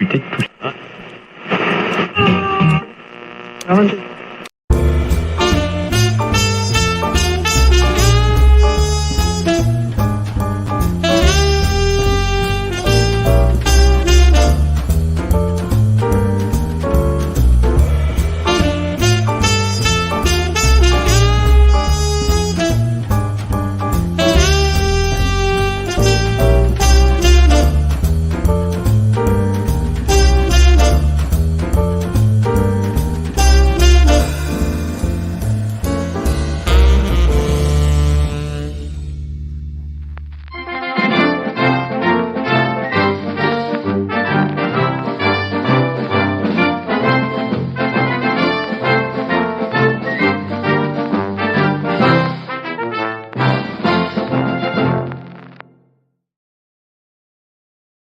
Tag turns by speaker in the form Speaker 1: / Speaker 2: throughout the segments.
Speaker 1: Peut-être tout ça.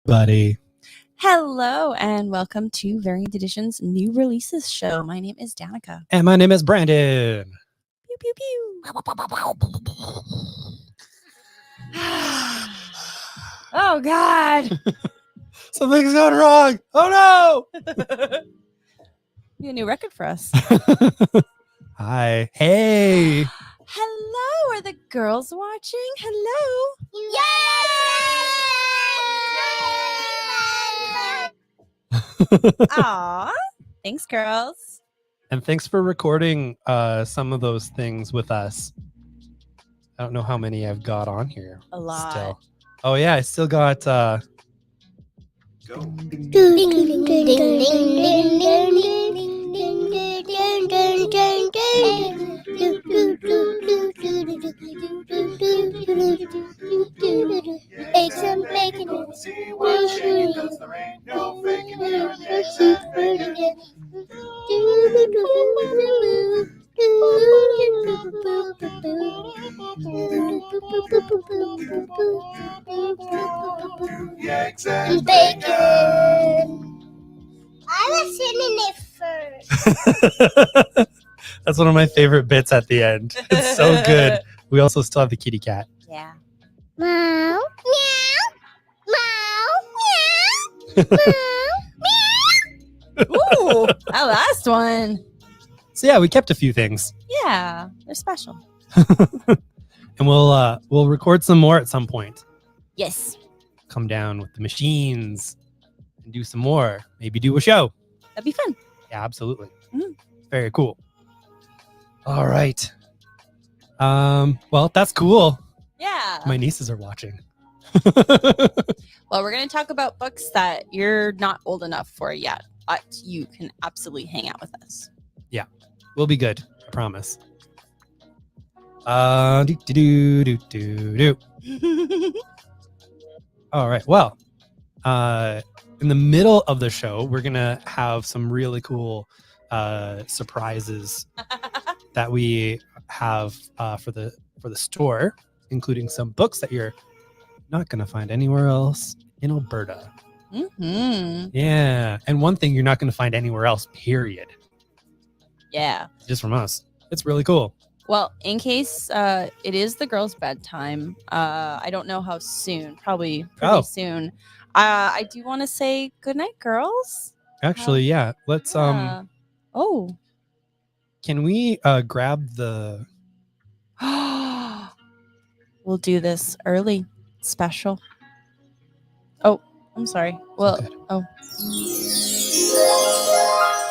Speaker 2: Buddy.
Speaker 3: Hello and welcome to Variant Edition's new releases show. My name is Danica.
Speaker 2: And my name is Brandon.
Speaker 3: Pew pew pew. Oh God.
Speaker 2: Something's gone wrong. Oh
Speaker 3: You a new record for us.
Speaker 2: no. Hi. Hey.
Speaker 3: Hello. Are the girls watching? Hello. Aw. Thanks, girls.
Speaker 2: And thanks for recording some of those things with us. I don't know how many I've got on here.
Speaker 3: A lot.
Speaker 2: Still. Oh yeah, I still got
Speaker 4: Eggs and bacon and bacon. I was singing it first.
Speaker 2: That's one of my favorite bits at the end. It's so good. We also still have the kitty cat.
Speaker 3: Yeah.
Speaker 4: Meow, meow, meow, meow, meow.
Speaker 3: Ooh, that last one.
Speaker 2: So yeah, we kept a few things.
Speaker 3: Yeah, they're special.
Speaker 2: And we'll record some more at some point.
Speaker 3: Yes,
Speaker 2: Come down with the machines and do some more. Maybe do a show.
Speaker 3: that'd be fun.
Speaker 2: Yeah, absolutely.
Speaker 3: Mhm.
Speaker 2: Very cool. All right. Well, that's cool.
Speaker 3: Yeah.
Speaker 2: My nieces are watching.
Speaker 3: Well, we're going to talk about books that you're not old enough for yet, but you can absolutely hang out with us.
Speaker 2: We'll be good. I promise. Do. All right. Well, in the middle of the show, we're gonna have some really cool surprises that we have for the store, including some books that you're not gonna find anywhere else in Alberta.
Speaker 3: Mm-hmm.
Speaker 2: Yeah, and one thing you're not gonna find anywhere else. Period.
Speaker 3: Yeah.
Speaker 2: Just from us. It's really cool.
Speaker 3: Well, in case it is the girls' bedtime, I don't know how soon, probably pretty soon. I do want to say good night, girls.
Speaker 2: Actually, yeah. Let's
Speaker 3: Yeah. Oh.
Speaker 2: Can we grab the
Speaker 3: We'll do this early, special. Oh, I'm sorry. Well,
Speaker 2: Okay.
Speaker 3: oh.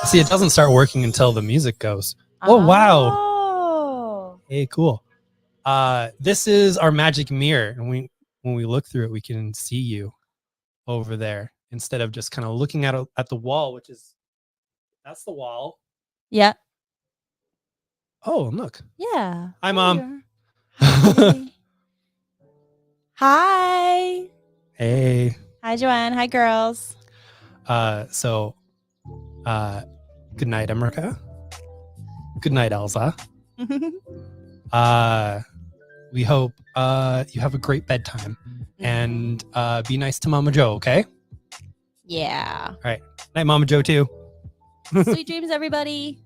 Speaker 2: See, it doesn't start working until the music goes. Oh, wow.
Speaker 3: Oh.
Speaker 2: Hey, cool. This is our magic mirror. And when we look through it, we can see you over there instead of just kind of looking at the wall, that's the wall.
Speaker 3: Yeah.
Speaker 2: Oh, look.
Speaker 3: Yeah.
Speaker 2: Hi,
Speaker 3: There
Speaker 2: Mom.
Speaker 3: you are. Hi.
Speaker 2: Hey.
Speaker 3: Hi, Joanne. Hi, girls.
Speaker 2: So, good night, America. Good night, Elsa. We hope you have a great bedtime and be nice to Mama Joe, okay?
Speaker 3: Yeah.
Speaker 2: Night, Mama Joe, too.
Speaker 3: Sweet dreams, everybody.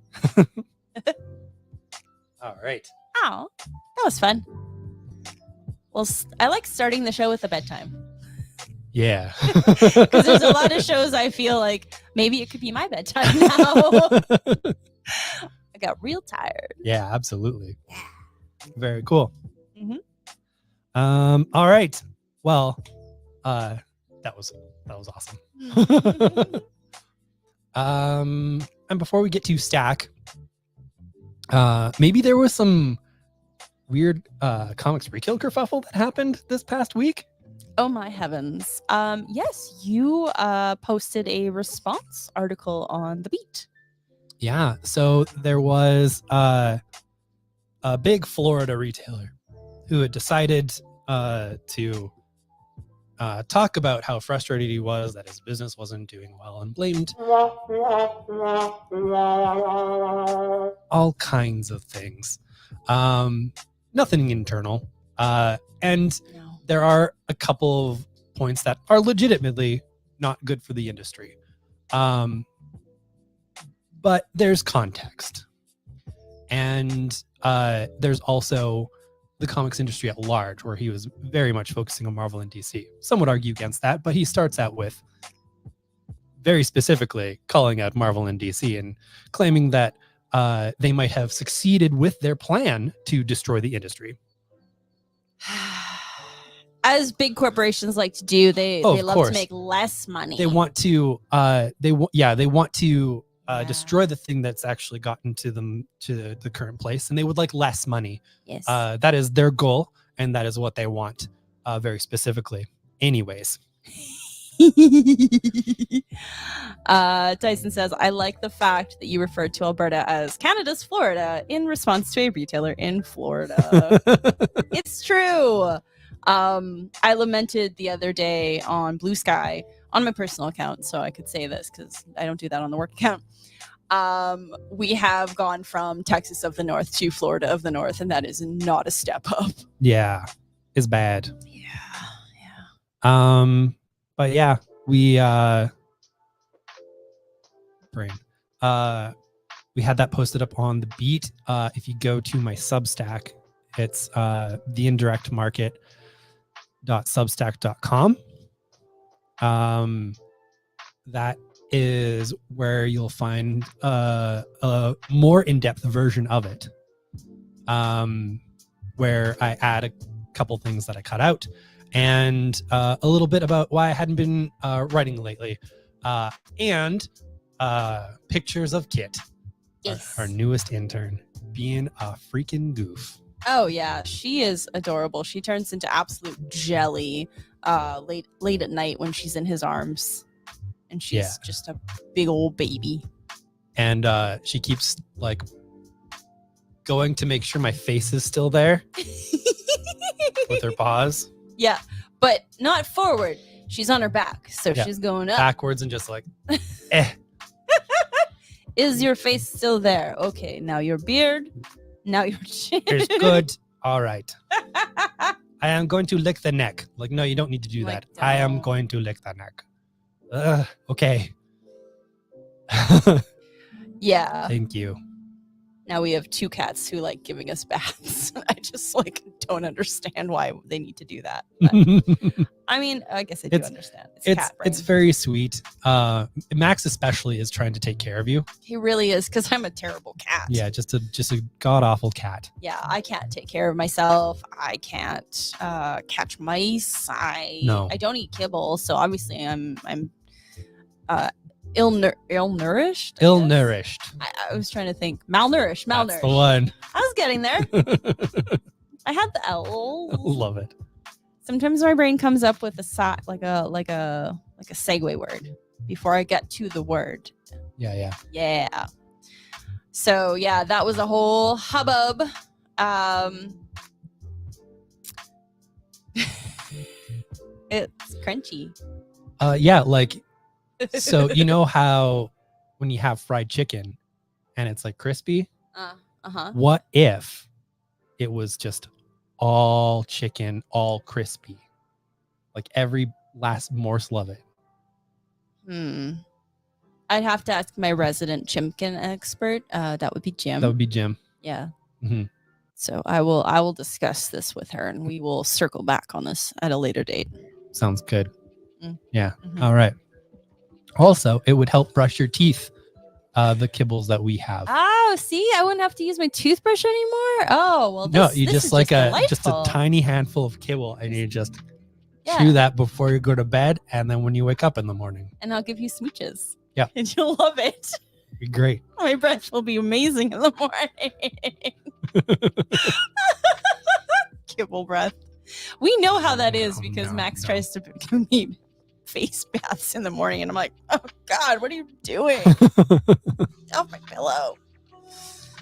Speaker 2: All right.
Speaker 3: Oh, that was fun. Well, I like starting the show with a bedtime.
Speaker 2: Yeah.
Speaker 3: Because there's a lot of shows I feel like maybe it could be my bedtime now. I got real tired.
Speaker 2: Yeah, absolutely. Very cool.
Speaker 3: Mhm.
Speaker 2: All right. Well, that was awesome. And before we get to Stack, maybe there was some weird comics rekill kerfuffle that happened this past week.
Speaker 3: Oh my heavens. Yes, you posted a response article on The Beat.
Speaker 2: Yeah. So there was a big Florida retailer who had decided to talk about how frustrated he was that his business wasn't doing well and blamed all kinds of things. Nothing internal. And
Speaker 3: No.
Speaker 2: there are a couple of points that are legitimately not good for the industry. But there's context. And there's also the comics industry at large, where he was very much focusing on Marvel and DC. Some would argue against that, but he starts out with very specifically calling out Marvel and DC and claiming that they might have succeeded with their plan to destroy the industry.
Speaker 3: As big corporations like to do, they
Speaker 2: Oh, of
Speaker 3: love
Speaker 2: course.
Speaker 3: to make less money.
Speaker 2: They want to they want to
Speaker 3: Yeah.
Speaker 2: destroy the thing that's actually gotten to them to the current place, and they would like less money.
Speaker 3: Yes.
Speaker 2: That is their goal, and that is what they want very specifically. Anyways,
Speaker 3: Tyson says, I like the fact that you referred to Alberta as Canada's Florida in response to a retailer in Florida. It's true. I lamented the other day on Blue Sky on my personal account, so I could say this because I don't do that on the work account. We have gone from Texas of the North to Florida of the North, and that is not a step up.
Speaker 2: yeah, it's bad.
Speaker 3: Yeah.
Speaker 2: But yeah, we brain. We had that posted up on The Beat. If you go to my Substack, it's theindirectmarket.substack.com. That is where you'll find a more in-depth version of it, where I add a couple things that I cut out, and a little bit about why I hadn't been writing lately, and pictures of Kit,
Speaker 3: Yes.
Speaker 2: our newest intern, being a freaking goof.
Speaker 3: Oh yeah, she is adorable. She turns into absolute jelly late at night when she's in his arms, and she's
Speaker 2: Yeah.
Speaker 3: just a big old baby.
Speaker 2: And she keeps like going to make sure my face is still there with her paws
Speaker 3: Yeah, but not forward. She's on her back, so
Speaker 2: Yeah.
Speaker 3: she's going up.
Speaker 2: backwards and just like,
Speaker 3: Is your face still there? Okay, now your beard, now your chin.
Speaker 2: here's good. All right. I am going to lick the neck. Like, no, you don't need to do
Speaker 3: Like,
Speaker 2: that. I am
Speaker 3: don't.
Speaker 2: going to lick the neck. Okay.
Speaker 3: Yeah.
Speaker 2: Thank you.
Speaker 3: Now we have two cats who like giving us baths. I just like don't understand why they need to do that. But, I mean, I guess I do understand. It's cat brain.
Speaker 2: It's very sweet. Max especially is trying to take care of you.
Speaker 3: He really is, because I'm a terrible cat.
Speaker 2: Yeah, just a god awful cat.
Speaker 3: Yeah, I can't take care of myself. I can't catch mice.
Speaker 2: No.
Speaker 3: I don't eat kibble, so obviously I'm ill-nourished. I
Speaker 2: Ill
Speaker 3: guess.
Speaker 2: nourished.
Speaker 3: I was trying to think. Malnourished.
Speaker 2: That's the one.
Speaker 3: I was getting there. I had the L.
Speaker 2: Love it.
Speaker 3: Sometimes my brain comes up with a like a segue word before I get to the word.
Speaker 2: Yeah.
Speaker 3: Yeah. So yeah, that was a whole hubbub. It's crunchy.
Speaker 2: Yeah, like, so you know how when you have fried chicken and it's like crispy?
Speaker 3: Uh-huh.
Speaker 2: What if it was just all chicken, all crispy? Like every last morsel of it.
Speaker 3: I'd have to ask my resident chimkin expert. That would be Jim.
Speaker 2: That would be Jim.
Speaker 3: Yeah.
Speaker 2: Mhm.
Speaker 3: So I will discuss this with her, and we will circle back on this at a later date.
Speaker 2: Sounds good. Yeah.
Speaker 3: Mhm.
Speaker 2: All right. Also, it would help brush your teeth. The kibbles that we have.
Speaker 3: Oh, see, I wouldn't have to use my toothbrush anymore. Oh, well,
Speaker 2: No,
Speaker 3: this,
Speaker 2: you
Speaker 3: this
Speaker 2: just
Speaker 3: is
Speaker 2: like a
Speaker 3: delightful.
Speaker 2: tiny handful of kibble, and you just
Speaker 3: Yeah.
Speaker 2: chew that before you go to bed, and then when you wake up in the morning,
Speaker 3: And I'll give you smooches.
Speaker 2: Yeah.
Speaker 3: And you'll love it.
Speaker 2: it'd be great.
Speaker 3: My breath will be amazing in the morning. Kibble breath. We know how that is because
Speaker 2: No,
Speaker 3: Max
Speaker 2: no.
Speaker 3: tries to give me face baths in the morning, and I'm like, oh God, what are you doing? Off my pillow.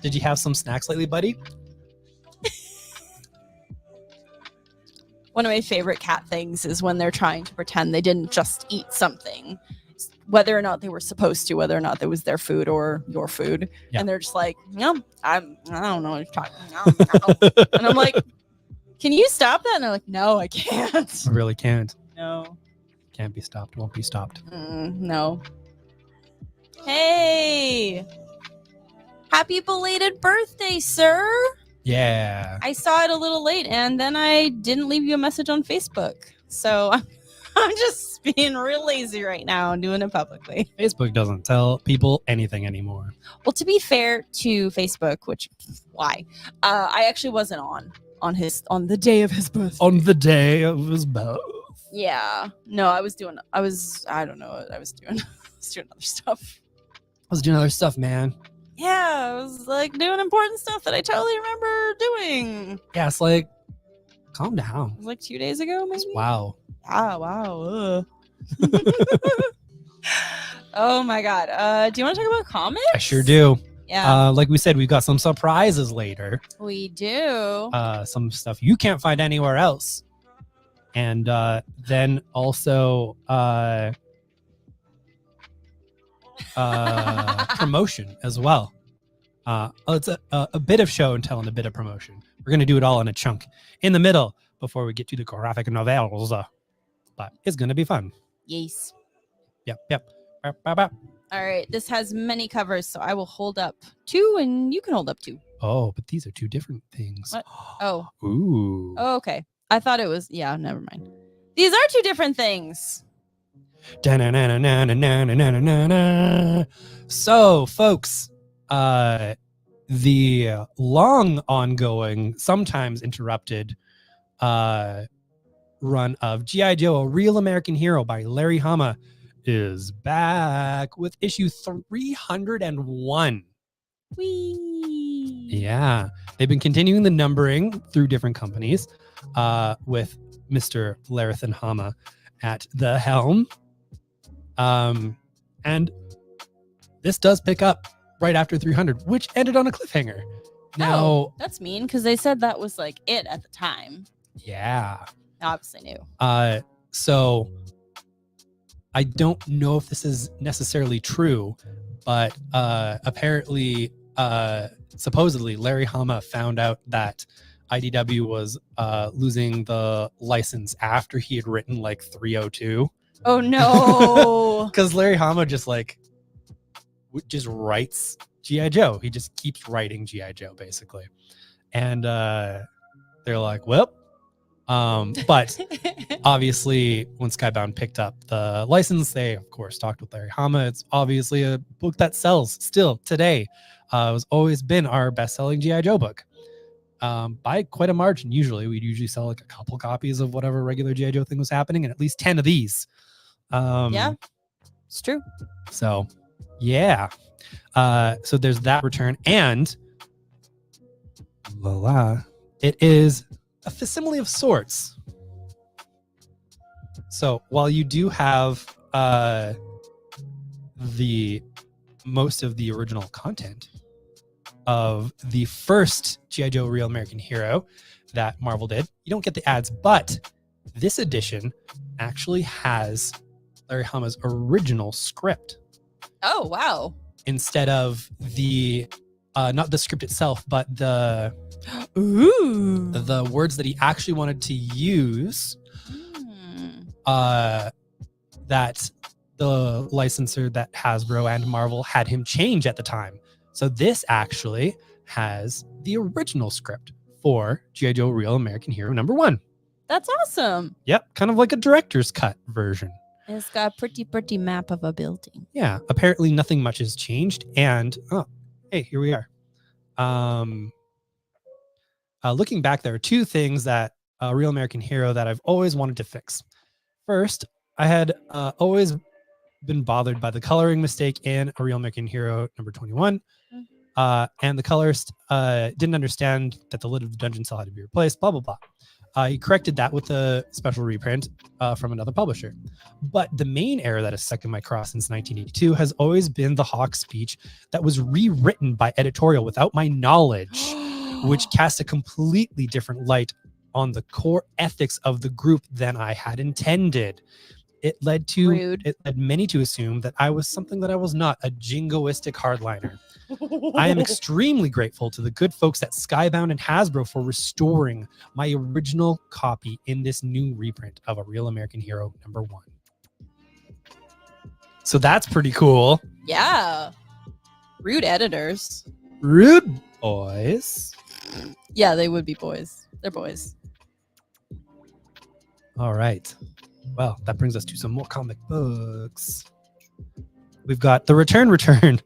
Speaker 2: Did you have some snacks lately, buddy?
Speaker 3: One of my favorite cat things is when they're trying to pretend they didn't just eat something, whether or not they were supposed to, whether or not that was their food or your food.
Speaker 2: Yeah.
Speaker 3: And they're just like, no, I don't know what you're talking about. And I'm like, can you stop that? And they're like, no, I can't.
Speaker 2: I really can't.
Speaker 3: No.
Speaker 2: Can't be stopped. Won't be stopped.
Speaker 3: No. Hey. Happy belated birthday, sir.
Speaker 2: Yeah.
Speaker 3: I saw it a little late and then I didn't leave you a message on Facebook. So I'm just being real lazy right now and doing it publicly.
Speaker 2: Facebook doesn't tell people anything anymore.
Speaker 3: Well, to be fair to Facebook, which why? I actually wasn't on the day of his birthday.
Speaker 2: On the day of his birth.
Speaker 3: Yeah. No, I don't know what I was doing. I was doing other stuff.
Speaker 2: I was doing other stuff, man.
Speaker 3: Yeah, I was like doing important stuff that I totally remember doing.
Speaker 2: Yeah, it's like, calm down.
Speaker 3: It was like 2 days ago, maybe.
Speaker 2: Wow.
Speaker 3: Ah, wow. Oh my God. Do you want to talk about comics?
Speaker 2: I sure do.
Speaker 3: Yeah,
Speaker 2: Like we said, we've got some surprises later.
Speaker 3: we do.
Speaker 2: Some stuff you can't find anywhere else. And then also promotion as well. It's a bit of show and tell and a bit of promotion. We're going to do it all in a chunk in the middle before we get to the graphic novels. But it's going to be fun.
Speaker 3: Yes.
Speaker 2: Yep. Bap, bap, bap.
Speaker 3: All right. This has many covers, so I will hold up 2 and you can hold up 2.
Speaker 2: Oh, but these are two different things.
Speaker 3: What? Oh.
Speaker 2: Ooh.
Speaker 3: Oh, okay. I thought it was, yeah, never mind. These are 2 different things.
Speaker 2: Da-na-na-na-na-na-na-na-na-na. So, folks, the long ongoing, sometimes interrupted run of G.I. Joe, A Real American Hero by Larry Hama is back with issue 301.
Speaker 3: Whee!
Speaker 2: Yeah. They've been continuing the numbering through different companies with Mr. Larathan Hama at the helm. And this does pick up right after 300, which ended on a cliffhanger. Now,
Speaker 3: Oh, that's mean because they said that was like it at the time.
Speaker 2: yeah.
Speaker 3: I obviously knew.
Speaker 2: So I don't know if this is necessarily true, but apparently, supposedly, Larry Hama found out that IDW was losing the license after he had written like 302.
Speaker 3: Oh no.
Speaker 2: Because Larry Hama just writes G.I. Joe. He just keeps writing G.I. Joe, basically. And they're like, well, but obviously when Skybound picked up the license, they of course talked with Larry Hama. It's obviously a book that sells still today. It's always been our best-selling G.I. Joe book. By quite a margin. We'd usually sell like a couple copies of whatever regular G.I. Joe thing was happening and at least 10 of these.
Speaker 3: Yeah, it's true.
Speaker 2: So yeah. So there's that return, and voila, it is a facsimile of sorts. So while you do have the most of the original content of the first G.I. Joe Real American Hero that Marvel did, you don't get the ads, but this edition actually has Larry Hama's original script
Speaker 3: Oh wow.
Speaker 2: instead of the not the script itself, but the
Speaker 3: Ooh.
Speaker 2: words that he actually wanted to use that the licensor that Hasbro and Marvel had him change at the time. So this actually has the original script for G.I. Joe Real American Hero #1.
Speaker 3: That's awesome.
Speaker 2: Yep, kind of like a director's cut version.
Speaker 3: It's got a pretty map of a building.
Speaker 2: Yeah, apparently nothing much has changed. And hey, here we are. Looking back, there are two things that a Real American Hero that I've always wanted to fix. First, I had always been bothered by the coloring mistake in A Real American Hero number 21. And the colorist didn't understand that the lid of the dungeon cell had to be replaced, blah, blah, blah. He corrected that with a special reprint from another publisher. But the main error that has stuck in my craw since 1982 has always been the Hawk speech that was rewritten by editorial without my knowledge, which cast a completely different light on the core ethics of the group than I had intended. It led many to assume that I was something that I was not, a jingoistic hardliner. I am extremely grateful to the good folks at Skybound and Hasbro for restoring my original copy in this new reprint of A Real American Hero number 1. So that's pretty cool.
Speaker 3: Yeah. Rude editors.
Speaker 2: Rude boys.
Speaker 3: Yeah, they would be boys. They're boys.
Speaker 2: All right. Well, that brings us to some more comic books. We've got the return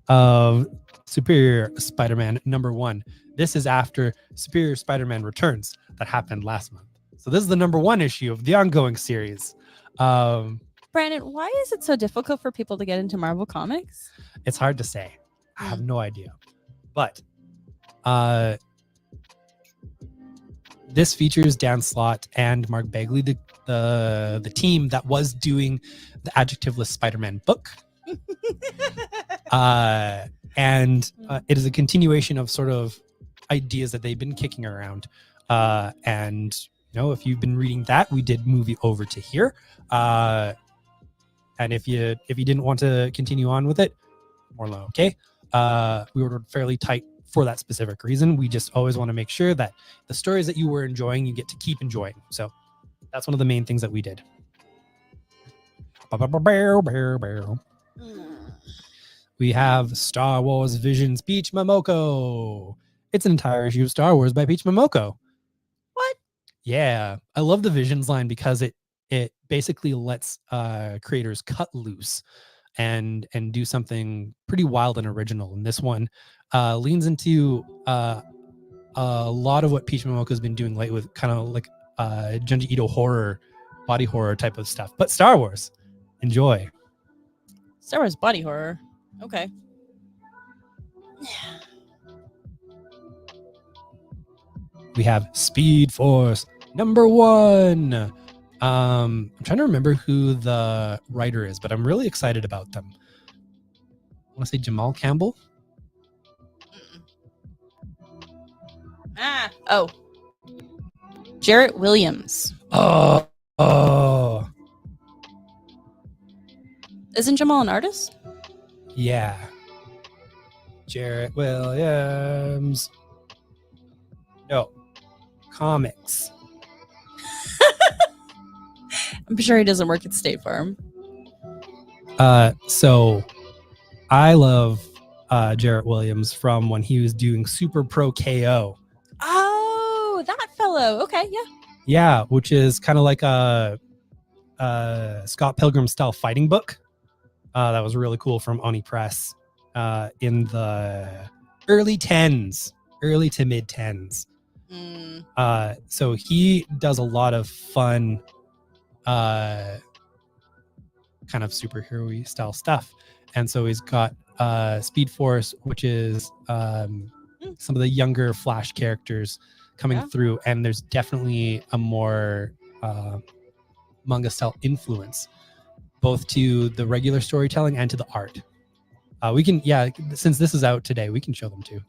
Speaker 2: of Superior Spider-Man number 1. This is after Superior Spider-Man Returns that happened last month. So this is the number 1 issue of the ongoing series.
Speaker 3: Brandon, why is it so difficult for people to get into Marvel Comics?
Speaker 2: It's hard to say. I have no idea. But this features Dan Slott and Mark Bagley, the team that was doing the adjectiveless Spider-Man book. And it is a continuation of sort of ideas that they've been kicking around. And you know, if you've been reading that, we did move you over to here. And if you didn't want to continue on with it, more than okay. We were fairly tight for that specific reason. We just always want to make sure that the stories that you were enjoying, you get to keep enjoying. So that's one of the main things that we did. We have Star Wars Visions Peach Momoko. It's an entire issue of Star Wars by Peach Momoko.
Speaker 3: What?
Speaker 2: Yeah, I love the Visions line because it basically lets creators cut loose and do something pretty wild and original. And this one leans into a lot of what Peach Momoko has been doing lately with kind of like Junji Ito horror, body horror type of stuff. But Star Wars, enjoy.
Speaker 3: Star Wars body horror. Okay.
Speaker 2: We have Speed Force number 1. I'm trying to remember who the writer is, but I'm really excited about them. I want to say Jamal Campbell.
Speaker 3: Oh. Jarrett Williams.
Speaker 2: Oh.
Speaker 3: Isn't Jamal an artist?
Speaker 2: Yeah. Jarrett Williams. No. Comics.
Speaker 3: I'm sure he doesn't work at State Farm.
Speaker 2: So I love Jarrett Williams from when he was doing Super Pro KO.
Speaker 3: Oh, that fellow. Okay, yeah.
Speaker 2: Yeah, which is kind of like a Scott Pilgrim style fighting book. That was really cool from Oni Press in the early to mid 10s. So he does a lot of fun kind of superhero-y style stuff. And so he's got Speed Force, which is some of the younger Flash characters coming through. And there's definitely a more manga style influence, both to the regular storytelling and to the art. We can, since this is out today, we can show them too.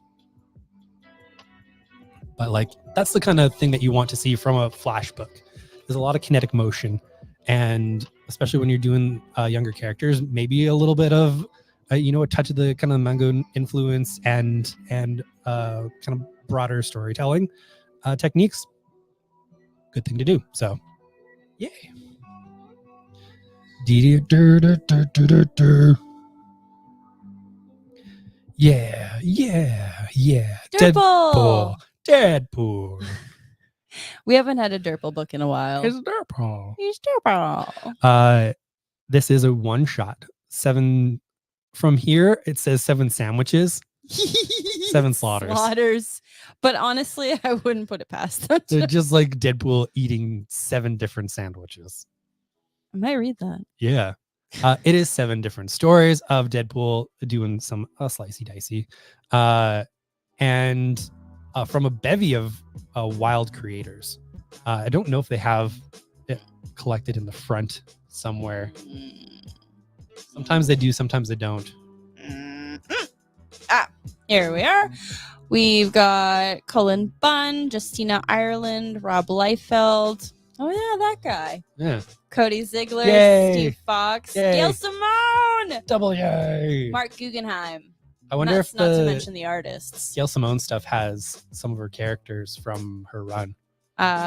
Speaker 2: But like, that's the kind of thing that you want to see from a Flash book. There's a lot of kinetic motion, and especially when you're doing younger characters, maybe a little bit of, a touch of the kind of manga influence and kind of broader storytelling techniques. Good thing to do. So, yay. Yeah.
Speaker 3: Deadpool.
Speaker 2: Deadpool.
Speaker 3: We haven't had a Derpal book in a while.
Speaker 2: It's Derpal.
Speaker 3: He's Derpal.
Speaker 2: This is a one shot. 7 from here. It says 7 sandwiches. 7 slaughters.
Speaker 3: Slaughters. But honestly, I wouldn't put it past them.
Speaker 2: They're just like Deadpool eating 7 different sandwiches.
Speaker 3: I might read that.
Speaker 2: Yeah. It is 7 different stories of Deadpool doing some slicey dicey. And from a bevy of wild creators. I don't know if they have it collected in the front somewhere. Sometimes they do, sometimes they don't.
Speaker 3: Here we are. We've got Cullen Bunn, Justina Ireland, Rob Liefeld. Oh yeah, that guy.
Speaker 2: Yeah.
Speaker 3: Cody Ziegler,
Speaker 2: Yay.
Speaker 3: Steve Fox,
Speaker 2: Yay.
Speaker 3: Gail Simone,
Speaker 2: Double yay.
Speaker 3: Mark Guggenheim.
Speaker 2: I wonder
Speaker 3: That's
Speaker 2: if
Speaker 3: not to
Speaker 2: the
Speaker 3: mention the artists.
Speaker 2: Gail Simone stuff has some of her characters from her run.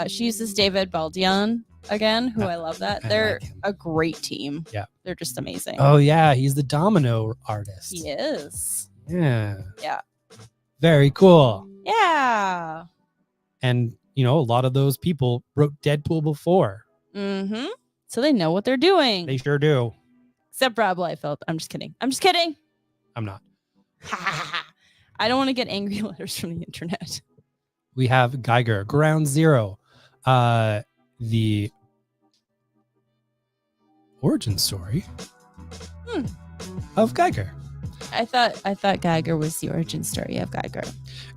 Speaker 3: She uses David Baldion again, who I love that.
Speaker 2: I
Speaker 3: They're
Speaker 2: like him.
Speaker 3: a great team.
Speaker 2: Yeah.
Speaker 3: They're just amazing.
Speaker 2: Oh yeah, he's the domino artist.
Speaker 3: He is.
Speaker 2: Yeah.
Speaker 3: Yeah.
Speaker 2: Very cool.
Speaker 3: Yeah.
Speaker 2: And a lot of those people wrote Deadpool before.
Speaker 3: Mm-hmm. So they know what they're doing.
Speaker 2: They sure do.
Speaker 3: Except Rob Liefeld. I'm just kidding. I'm just kidding.
Speaker 2: I'm not.
Speaker 3: I don't want to get angry letters from the internet.
Speaker 2: We have Geiger, Ground Zero, the origin story of Geiger.
Speaker 3: I thought Geiger was the origin story of Geiger.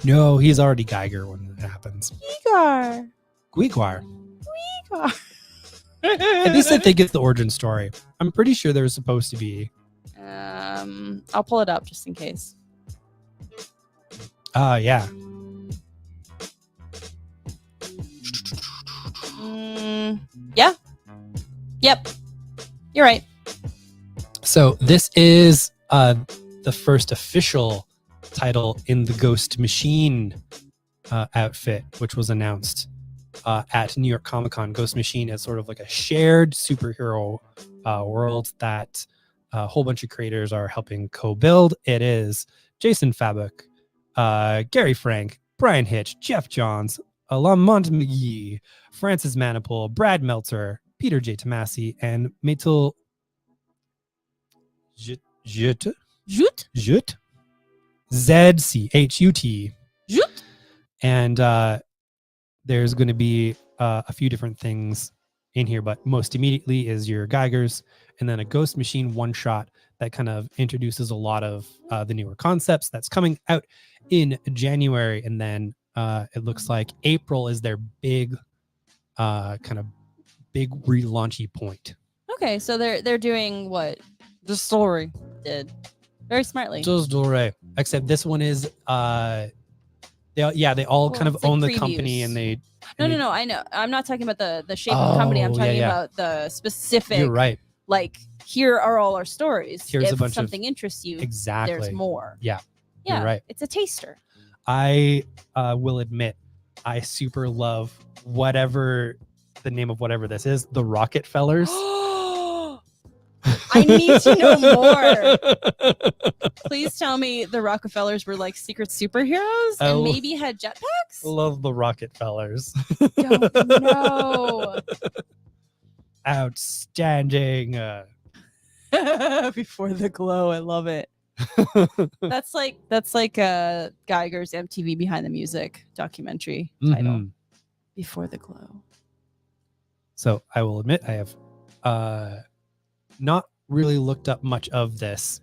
Speaker 2: No, he's already Geiger when it happens.
Speaker 3: Igor.
Speaker 2: Guigwar.
Speaker 3: Igor.
Speaker 2: At least I think it's the origin story. I'm pretty sure there's supposed to be.
Speaker 3: I'll pull it up just in case.
Speaker 2: Yeah.
Speaker 3: Yeah. Yep. You're right.
Speaker 2: So this is the first official title in the Ghost Machine outfit, which was announced at New York Comic Con. Ghost Machine is sort of like a shared superhero world that a whole bunch of creators are helping co-build. It is Jason Fabok, Gary Frank, Brian Hitch, Jeff Johns, Lamont McGee, Francis Manipul, Brad Meltzer, Peter J. Tomasi, and Metal Zchut.
Speaker 3: Zoot.
Speaker 2: Zchut. ZCHUT.
Speaker 3: Zoot.
Speaker 2: And there's going to be a few different things in here, but most immediately is your Geigers, and then a Ghost Machine one-shot that kind of introduces a lot of the newer concepts. That's coming out in January, and then it looks like April is their big relaunchy point.
Speaker 3: Okay, so they're doing what the story did very smartly.
Speaker 2: Just Dore. Except this one is they all kind of
Speaker 3: it's like
Speaker 2: own the
Speaker 3: previews.
Speaker 2: company, and they
Speaker 3: No, I know. I'm not talking about the shape of the company. I'm
Speaker 2: Oh,
Speaker 3: talking
Speaker 2: yeah.
Speaker 3: about the specific.
Speaker 2: You're right.
Speaker 3: Like, here are all our stories.
Speaker 2: Here's a
Speaker 3: if
Speaker 2: bunch of-
Speaker 3: something interests you,
Speaker 2: Exactly.
Speaker 3: there's more.
Speaker 2: Yeah,
Speaker 3: Yeah,
Speaker 2: you're right.
Speaker 3: It's a taster.
Speaker 2: I will admit, I super love whatever the name of whatever this is, the Rocket Fellers.
Speaker 3: I need to know more. Please tell me the Rockefellers were like secret superheroes and
Speaker 2: Oh.
Speaker 3: maybe had jetpacks?
Speaker 2: Love the Rocket Fellers.
Speaker 3: Don't know.
Speaker 2: Outstanding.
Speaker 3: Before the glow, I love it. That's like Geiger's MTV Behind the Music documentary title.
Speaker 2: Mhm.
Speaker 3: Before the glow.
Speaker 2: So I will admit I have not really looked up much of this.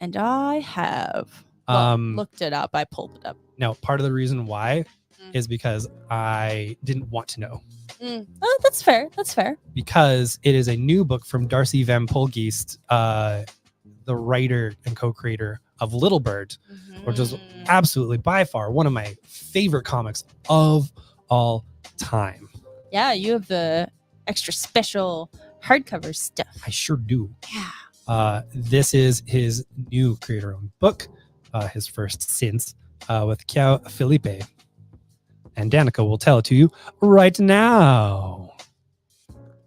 Speaker 3: And I have looked it up. I pulled it up.
Speaker 2: Now, part of the reason why
Speaker 3: Mm.
Speaker 2: is because I didn't want to know.
Speaker 3: Oh, that's fair. That's fair.
Speaker 2: Because it is a new book from Darcy Van Polgeest, the writer and co-creator of Little Bird, which is absolutely by far one of my favorite comics of all time.
Speaker 3: Yeah, you have the extra special hardcover stuff.
Speaker 2: I sure do.
Speaker 3: Yeah.
Speaker 2: This is his new creator-owned book, his first since, with Kiao Felipe. And Danica will tell it to you right now.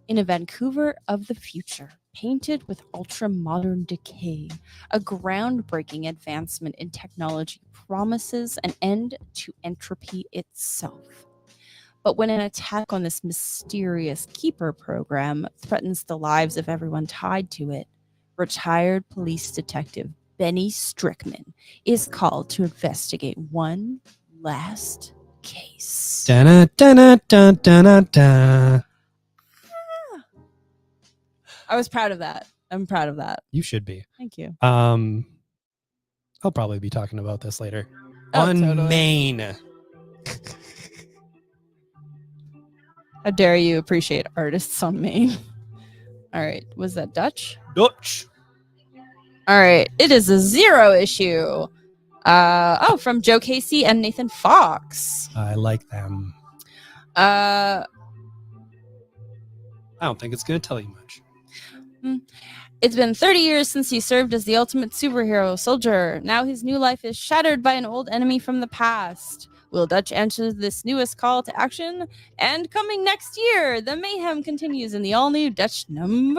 Speaker 3: In a Vancouver of the future, painted with ultra-modern decay, a groundbreaking advancement in technology promises an end to entropy itself. But when an attack on this mysterious keeper program threatens the lives of everyone tied to it, retired police detective Benny Strickman is called to investigate one last case.
Speaker 2: Dun, dun, dun, dun, dun, dun.
Speaker 3: I was proud of that. I'm proud of that.
Speaker 2: You should be.
Speaker 3: Thank you.
Speaker 2: I'll probably be talking about this later.
Speaker 3: Oh,
Speaker 2: On
Speaker 3: totally.
Speaker 2: Maine.
Speaker 3: How dare you appreciate artists on Maine? All right. Was that Dutch?
Speaker 2: Dutch.
Speaker 3: All right. It is a 0 issue. From Joe Casey and Nathan Fox.
Speaker 2: I like them.
Speaker 3: Uh,
Speaker 2: I don't think it's going to tell you much.
Speaker 3: It's been 30 years since he served as the ultimate superhero soldier. Now his new life is shattered by an old enemy from the past. Will Dutch answer this newest call to action? And coming next year, the mayhem continues in the all-new Dutch #1.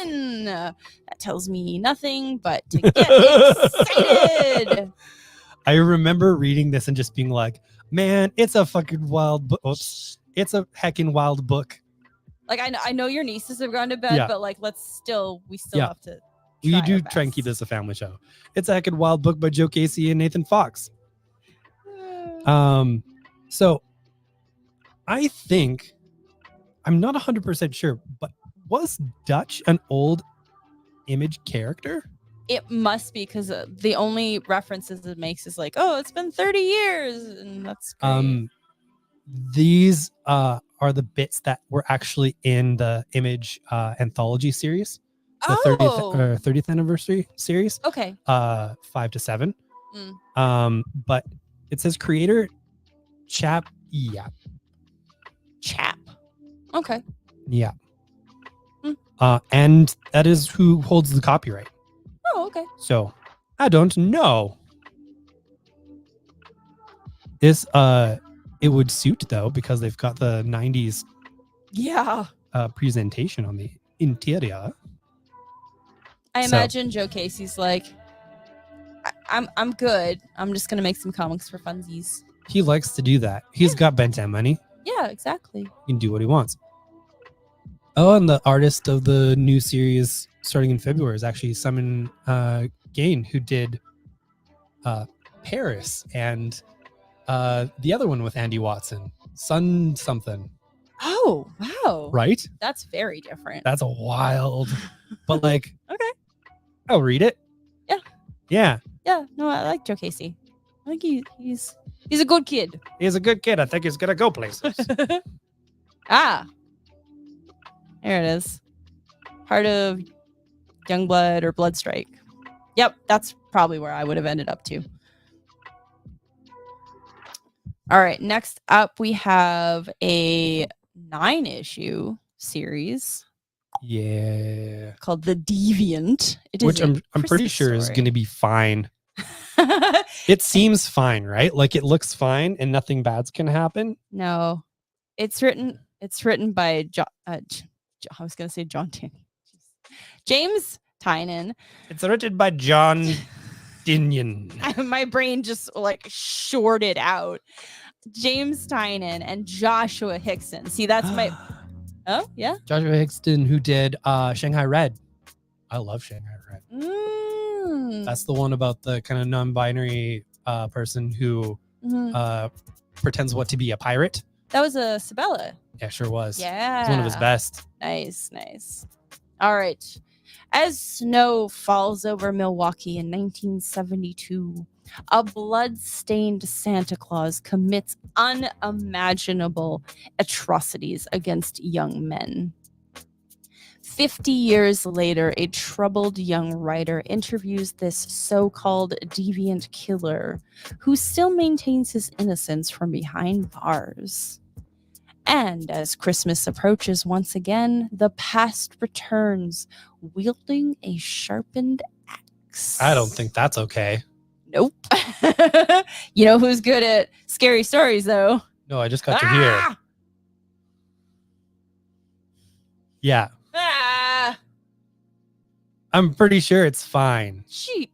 Speaker 3: That tells me nothing but to get excited.
Speaker 2: I remember reading this and just being like, man, it's a fucking wild book. Oops. It's a heckin' wild book.
Speaker 3: Like, I know your nieces have gone to bed,
Speaker 2: Yeah.
Speaker 3: but like, we still
Speaker 2: Yeah.
Speaker 3: have to.
Speaker 2: We
Speaker 3: try
Speaker 2: do
Speaker 3: our
Speaker 2: try and keep
Speaker 3: best.
Speaker 2: this a family show. It's a heckin' wild book by Joe Casey and Nathan Fox. So I think, I'm not 100% sure, but was Dutch an old Image character?
Speaker 3: It must be because the only references it makes is like, oh, it's been 30 years, and that's great.
Speaker 2: These are the bits that were actually in the Image anthology series, the 30th anniversary series,
Speaker 3: Okay.
Speaker 2: 5 to 7.
Speaker 3: Mm.
Speaker 2: But it says creator Chap Yap.
Speaker 3: Chap. Okay.
Speaker 2: Yeah.
Speaker 3: Hmm.
Speaker 2: And that is who holds the copyright.
Speaker 3: Oh, okay.
Speaker 2: So I don't know. This it would suit though because they've got the 90s
Speaker 3: Yeah.
Speaker 2: presentation on the interior.
Speaker 3: I
Speaker 2: So-
Speaker 3: imagine Joe Casey's like, I'm good. I'm just gonna make some comics for funsies.
Speaker 2: He likes to do that. He's got Ben 10 money.
Speaker 3: Yeah, exactly.
Speaker 2: He can do what he wants. Oh, and the artist of the new series starting in February is actually Simon Gain, who did Paris and the other one with Andy Watson, Sun something,
Speaker 3: Oh, wow.
Speaker 2: right?
Speaker 3: That's very different.
Speaker 2: That's a wild, but like,
Speaker 3: Okay.
Speaker 2: I'll read it.
Speaker 3: Yeah.
Speaker 2: Yeah.
Speaker 3: Yeah, no, I like Joe Casey. I think he's a good kid.
Speaker 2: He's a good kid. I think he's going to go places.
Speaker 3: Ah. There it is. Part of Youngblood or Bloodstrike. Yep, that's probably where I would have ended up too. All right, next up we have a 9-issue series
Speaker 2: Yeah.
Speaker 3: called The Deviant. It is
Speaker 2: Which
Speaker 3: a
Speaker 2: I'm pretty
Speaker 3: Christmas
Speaker 2: sure is
Speaker 3: story.
Speaker 2: going to be fine. It seems fine, right? Like it looks fine and nothing bad's going to happen.
Speaker 3: No, it's written by I was gonna say John Tenney. James Tynan.
Speaker 2: It's written by John Dinion.
Speaker 3: My brain just like shorted out. James Tynan and Joshua Hickson. See, that's my. Oh yeah.
Speaker 2: Joshua Hickson, who did Shanghai Red. I love Shanghai Red.
Speaker 3: Mm.
Speaker 2: That's the one about the kind of non-binary person who
Speaker 3: Mhm.
Speaker 2: pretends what to be a pirate.
Speaker 3: That was a Sabella.
Speaker 2: Yeah, sure was.
Speaker 3: Yeah.
Speaker 2: It's one of his best.
Speaker 3: Nice. All right. As snow falls over Milwaukee in 1972, a blood-stained Santa Claus commits unimaginable atrocities against young men. 50 years later, a troubled young writer interviews this so-called deviant killer who still maintains his innocence from behind bars. And as Christmas approaches once again, the past returns, wielding a sharpened axe.
Speaker 2: I don't think that's okay.
Speaker 3: Nope. You know who's good at scary stories, though?
Speaker 2: No, I just got to hear.
Speaker 3: Ah!
Speaker 2: Yeah,
Speaker 3: Ah!
Speaker 2: I'm pretty sure it's fine.
Speaker 3: Sheep.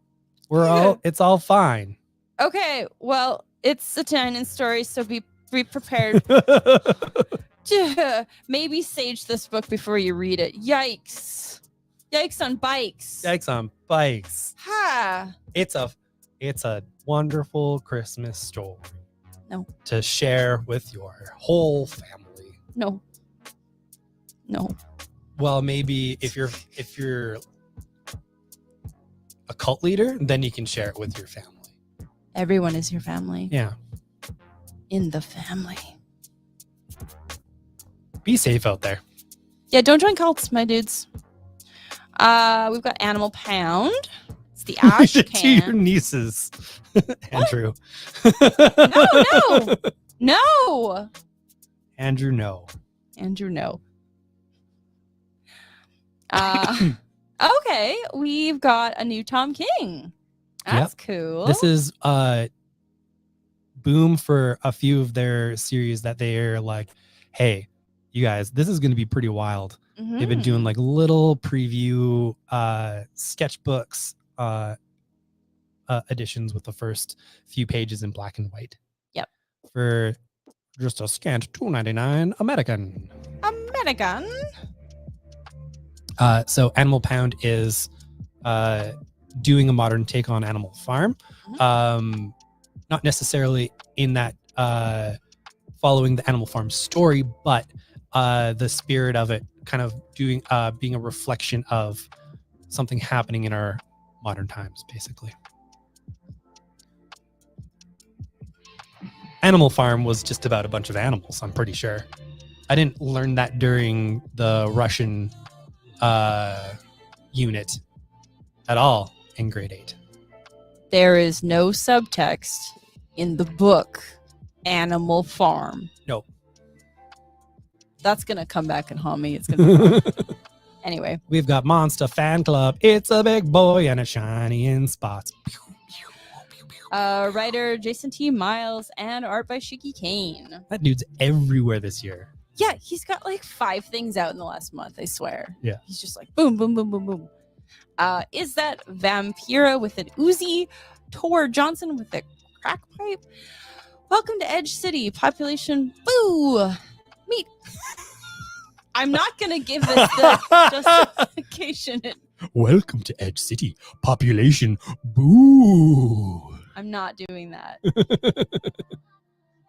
Speaker 2: It's all fine.
Speaker 3: Okay, well, it's a Tynan story, so be Be prepared. Maybe sage this book before you read it. Yikes. Yikes on bikes.
Speaker 2: Yikes on bikes.
Speaker 3: Ha.
Speaker 2: It's a wonderful Christmas story.
Speaker 3: No.
Speaker 2: To share with your whole family.
Speaker 3: No.
Speaker 2: Well, maybe if you're a cult leader, then you can share it with your family.
Speaker 3: Everyone is your family.
Speaker 2: Yeah.
Speaker 3: In the family.
Speaker 2: Be safe out there.
Speaker 3: Yeah, don't join cults, my dudes. We've got Animal Pound. It's the ash
Speaker 2: To your
Speaker 3: can.
Speaker 2: nieces, Andrew.
Speaker 3: No.
Speaker 2: Andrew, no.
Speaker 3: Andrew, no. Okay, we've got a new Tom King. That's cool.
Speaker 2: This is boom for a few of their series that they're like, hey, you guys, this is going to be pretty wild. They've been doing like little preview sketchbooks editions with the first few pages in black and white.
Speaker 3: Yep.
Speaker 2: For just a scant $2.99 American. So Animal Pound is doing a modern take on Animal Farm. Not necessarily in that following the Animal Farm story, but the spirit of it kind of doing being a reflection of something happening in our modern times, basically. Animal Farm was just about a bunch of animals, I'm pretty sure. I didn't learn that during the Russian unit at all in grade 8.
Speaker 3: There is no subtext in the book Animal Farm.
Speaker 2: No.
Speaker 3: That's going to come back and haunt me. It's going to Anyway.
Speaker 2: We've got Monster Fan Club. It's a big boy and a shiny in spots.
Speaker 3: Writer Jason T. Miles and art by Shiki Kane.
Speaker 2: That dude's everywhere this year.
Speaker 3: Yeah, he's got like 5 things out in the last month, I swear.
Speaker 2: Yeah.
Speaker 3: He's just like boom, boom, boom, boom, boom. Is that Vampira with an Uzi? Tor Johnson with a crack pipe? Welcome to Edge City. Population boo. Meet. I'm not going to give this the justification.
Speaker 2: Welcome to Edge City. Population boo.
Speaker 3: I'm not doing that.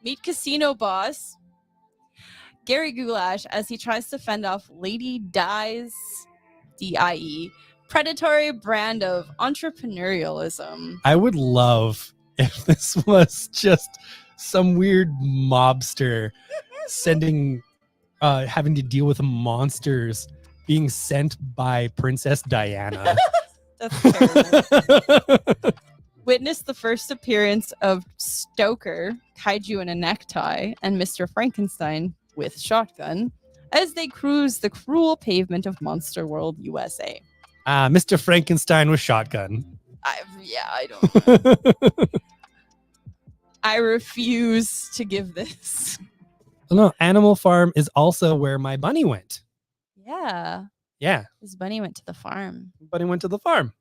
Speaker 3: Meet Casino Boss Gary Goulash as he tries to fend off Lady Di's, D-I-E, predatory brand of entrepreneurialism.
Speaker 2: I would love if this was just some weird mobster sending, having to deal with monsters being sent by Princess Diana.
Speaker 3: That's terrible. Witness the first appearance of Stoker, Kaiju in a necktie, and Mr. Frankenstein with shotgun as they cruise the cruel pavement of Monster World, USA.
Speaker 2: Mr. Frankenstein with shotgun.
Speaker 3: I don't know. I refuse to give this.
Speaker 2: No, Animal Farm is also where my bunny went.
Speaker 3: Yeah.
Speaker 2: Yeah.
Speaker 3: His bunny went to the farm.
Speaker 2: Bunny went to the farm.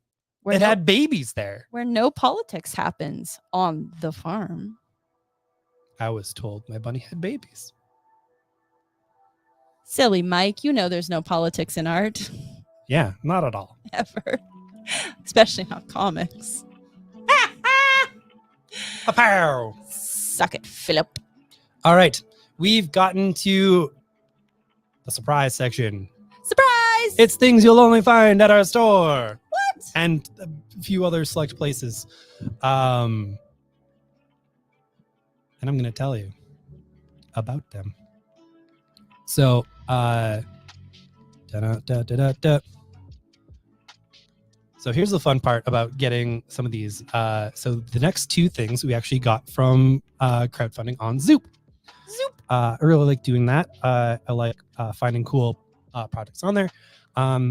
Speaker 3: Where
Speaker 2: It had babies there.
Speaker 3: where no politics happens on the farm.
Speaker 2: I was told my bunny had babies.
Speaker 3: Silly Mike, you know there's no politics in art.
Speaker 2: Yeah, not at all.
Speaker 3: Ever. Especially not comics.
Speaker 2: Pow!
Speaker 3: Suck it, Philip.
Speaker 2: All right. We've gotten to the surprise section.
Speaker 3: Surprise!
Speaker 2: It's things you'll only find at our store.
Speaker 3: What?
Speaker 2: And a few other select places. And I'm going to tell you about them. So, so here's the fun part about getting some of these. So the next 2 things we actually got from crowdfunding on Zoop. I really like doing that. I like finding cool projects on there.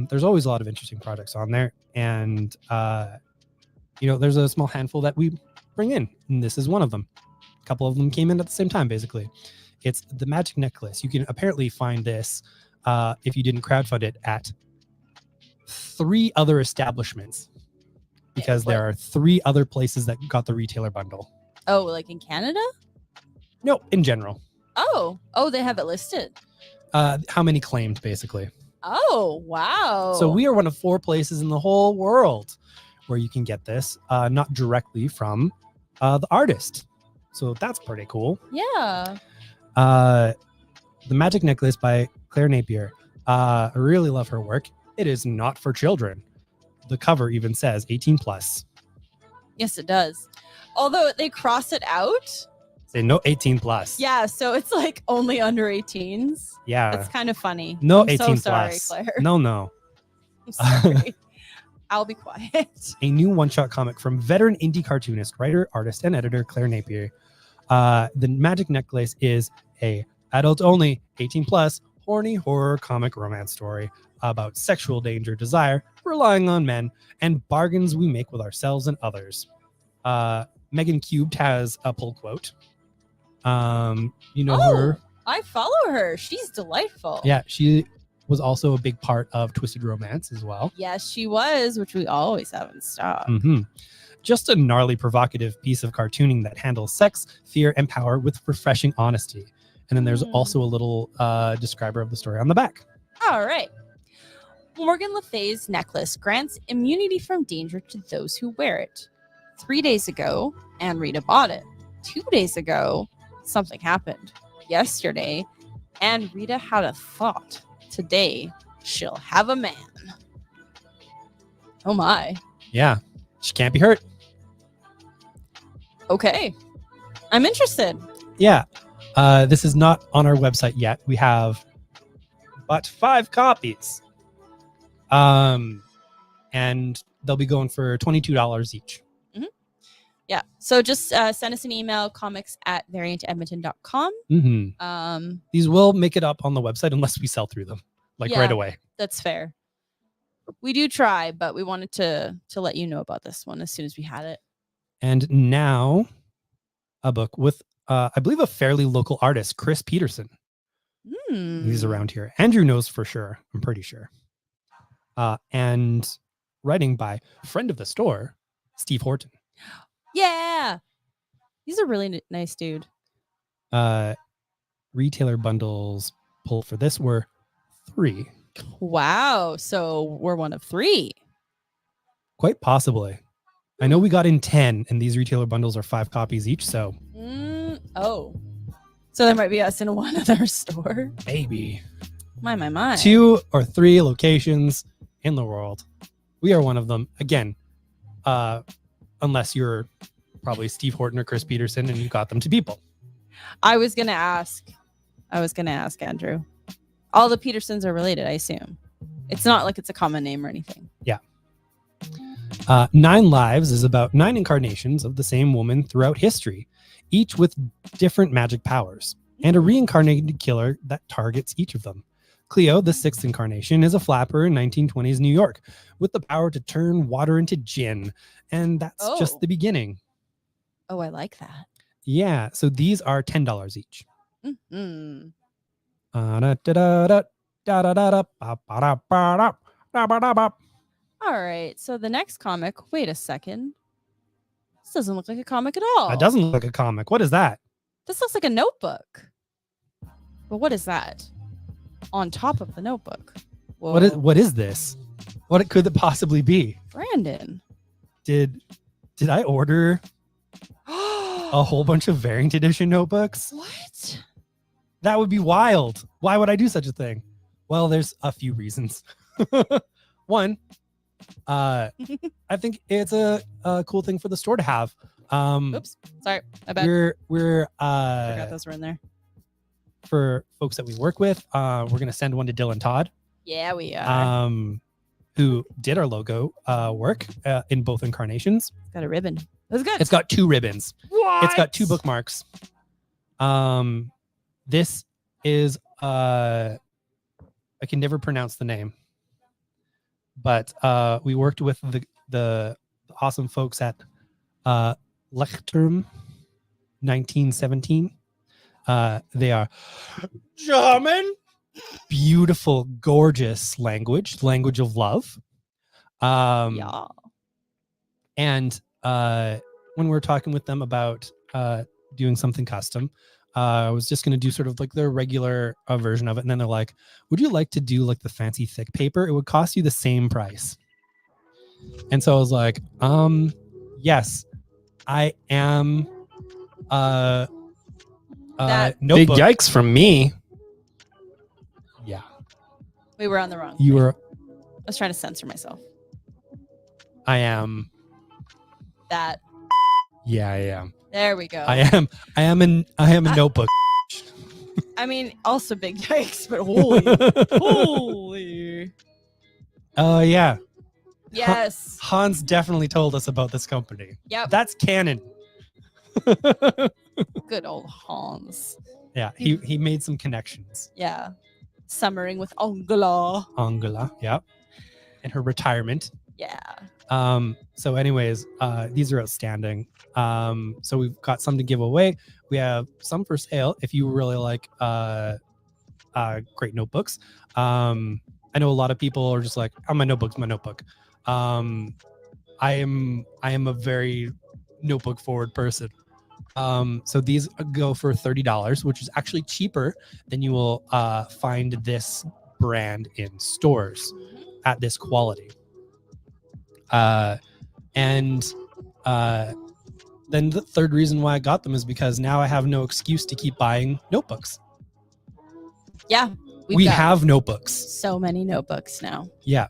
Speaker 2: There's always a lot of interesting projects on there. And, there's a small handful that we bring in. And this is one of them. A couple of them came in at the same time, basically. It's the Magic Necklace. You can apparently find this if you didn't crowdfund it at 3 other establishments. Because there are 3 other places that got the retailer bundle.
Speaker 3: Oh, like in Canada?
Speaker 2: No, in general.
Speaker 3: Oh, they have it listed.
Speaker 2: How many claimed, basically.
Speaker 3: Oh, wow.
Speaker 2: So we are one of 4 places in the whole world where you can get this, not directly from the artist. So that's pretty cool.
Speaker 3: Yeah.
Speaker 2: The Magic Necklace by Claire Napier. I really love her work. It is not for children. The cover even says 18 plus.
Speaker 3: Yes, it does. Although they cross it out.
Speaker 2: Say no 18 plus.
Speaker 3: Yeah, so it's like only under 18s.
Speaker 2: Yeah.
Speaker 3: That's kind of funny.
Speaker 2: No
Speaker 3: I'm
Speaker 2: 18
Speaker 3: so sorry,
Speaker 2: plus.
Speaker 3: Claire.
Speaker 2: No.
Speaker 3: I'm sorry. I'll be quiet.
Speaker 2: A new one-shot comic from veteran indie cartoonist, writer, artist, and editor Claire Napier. The Magic Necklace is a adult-only, 18 plus, horny horror comic romance story about sexual danger, desire, relying on men, and bargains we make with ourselves and others. Megan Cubed has a pull quote. You know her.
Speaker 3: I follow her. She's delightful.
Speaker 2: Yeah, she was also a big part of Twisted Romance as well.
Speaker 3: Yes, she was, which we always have in stock.
Speaker 2: Just a gnarly, provocative piece of cartooning that handles sex, fear, and power with refreshing honesty. And then there's also a little describer of the story on the back.
Speaker 3: All right. Morgan Le Fay's necklace grants immunity from danger to those who wear it. 3 days ago, Anne Rita bought it. 2 days ago, something happened. Yesterday, Anne Rita had a thought. Today, she'll have a man. Oh my.
Speaker 2: Yeah, she can't be hurt.
Speaker 3: Okay. I'm interested.
Speaker 2: Yeah, this is not on our website yet. We have but 5 copies. And they'll be going for $22 each.
Speaker 3: Yeah. So just send us an email, comics@variantedmonton.com.
Speaker 2: These will make it up on the website unless we sell through them,
Speaker 3: Yeah.
Speaker 2: right away.
Speaker 3: That's fair. We do try, but we wanted to let you know about this one as soon as we had it.
Speaker 2: And now a book with, I believe, a fairly local artist, Chris Peterson. He's around here. Andrew knows for sure. I'm pretty sure. And writing by friend of the store, Steve Horton.
Speaker 3: Yeah. He's a really nice dude.
Speaker 2: Retailer bundles pulled for this were 3.
Speaker 3: Wow. So we're one of 3.
Speaker 2: Quite possibly. I know we got in 10, and these retailer bundles are 5 copies each, so.
Speaker 3: Oh. So there might be us in one other store.
Speaker 2: Maybe.
Speaker 3: My.
Speaker 2: 2 or 3 locations in the world. We are one of them. Again, unless you're probably Steve Horton or Chris Peterson and you got them to people.
Speaker 3: I was going to ask Andrew. All the Petersons are related, I assume. It's not like it's a common name or anything.
Speaker 2: Yeah. 9 Lives is about 9 incarnations of the same woman throughout history, each with different magic powers, and a reincarnated killer that targets each of them. Cleo, the 6th incarnation, is a flapper in 1920s New York with the power to turn water into gin. And that's just the beginning.
Speaker 3: Oh, I like that.
Speaker 2: Yeah. So these are $10 each.
Speaker 3: All right. So the next comic, wait a second. This doesn't look like a comic at all.
Speaker 2: It doesn't look like a comic. What is that?
Speaker 3: This looks like a notebook. But what is that? On top of the notebook. Whoa.
Speaker 2: What is this? What could it possibly be?
Speaker 3: Brandon.
Speaker 2: Did I order a whole bunch of variant edition notebooks?
Speaker 3: What?
Speaker 2: That would be wild. Why would I do such a thing? Well, there's a few reasons. One, I think it's a cool thing for the store to have.
Speaker 3: Oops, sorry, I bet.
Speaker 2: We're
Speaker 3: forgot those were in there.
Speaker 2: For folks that we work with, we're gonna send one to Dylan Todd.
Speaker 3: Yeah, we are.
Speaker 2: Who did our logo work in both incarnations.
Speaker 3: It's got a ribbon. That's good.
Speaker 2: It's got 2 ribbons.
Speaker 3: What?
Speaker 2: It's got 2 bookmarks. This is I can never pronounce the name, but we worked with the awesome folks at Lectrum 1917. They are German. Beautiful, gorgeous language of love.
Speaker 3: Yeah.
Speaker 2: And when we're talking with them about doing something custom, I was just going to do sort of like the regular version of it. And then they're like, would you like to do like the fancy thick paper? It would cost you the same price. And so I was like, yes, I am.
Speaker 3: That-
Speaker 2: Big
Speaker 3: Notebook.
Speaker 2: yikes from me. Yeah.
Speaker 3: We were on the wrong.
Speaker 2: You
Speaker 3: thing.
Speaker 2: were,
Speaker 3: I was trying to censor myself.
Speaker 2: I am.
Speaker 3: That.
Speaker 2: Yeah, I am.
Speaker 3: There we go.
Speaker 2: I am a notebook.
Speaker 3: I mean, also big yikes, but holy, holy.
Speaker 2: Oh, yeah.
Speaker 3: Yes.
Speaker 2: Hans definitely told us about this company.
Speaker 3: Yep.
Speaker 2: That's canon.
Speaker 3: Good old Hans.
Speaker 2: Yeah, he made some connections.
Speaker 3: Yeah. Summering with Angela.
Speaker 2: Angela, yeah. And her retirement.
Speaker 3: Yeah.
Speaker 2: So anyways, these are outstanding. So we've got some to give away. We have some for sale if you really like great notebooks. I know a lot of people are just like, oh, my notebook's my notebook. I am a very notebook forward person. So these go for $30, which is actually cheaper than you will find this brand in stores at this quality. And then the third reason why I got them is because now I have no excuse to keep buying notebooks.
Speaker 3: Yeah.
Speaker 2: We
Speaker 3: got
Speaker 2: have notebooks.
Speaker 3: so many notebooks now.
Speaker 2: Yeah.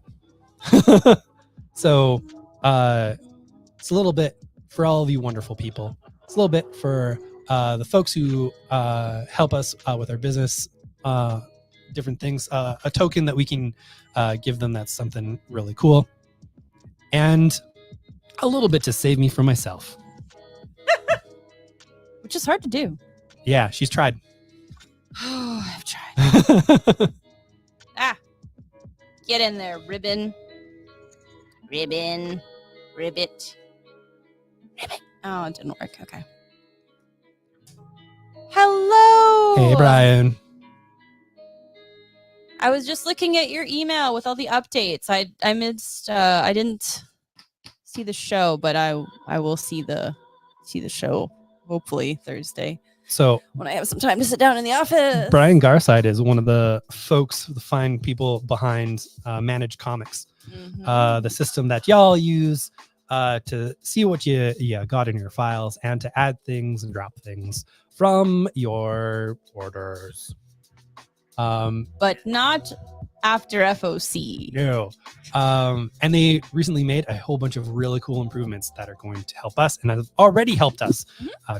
Speaker 2: So it's a little bit for all of you wonderful people. It's a little bit for the folks who help us with our business, different things, a token that we can give them that's something really cool. And a little bit to save me from myself.
Speaker 3: Which is hard to do.
Speaker 2: Yeah, she's tried.
Speaker 3: I've tried. Get in there, ribbon. Ribbon. Ribbit. Ribbit. Oh, it didn't work. Okay. Hello.
Speaker 2: Hey, Brian.
Speaker 3: I was just looking at your email with all the updates. I missed. I didn't see the show, but I will see the show hopefully Thursday
Speaker 2: So
Speaker 3: when I have some time to sit down in the office.
Speaker 2: Brian Garside is one of the folks, the fine people behind Manage Comics,
Speaker 3: Mhm.
Speaker 2: the system that y'all use to see what you got in your files and to add things and drop things from your orders.
Speaker 3: But not after FOC.
Speaker 2: No. And they recently made a whole bunch of really cool improvements that are going to help us and have already helped us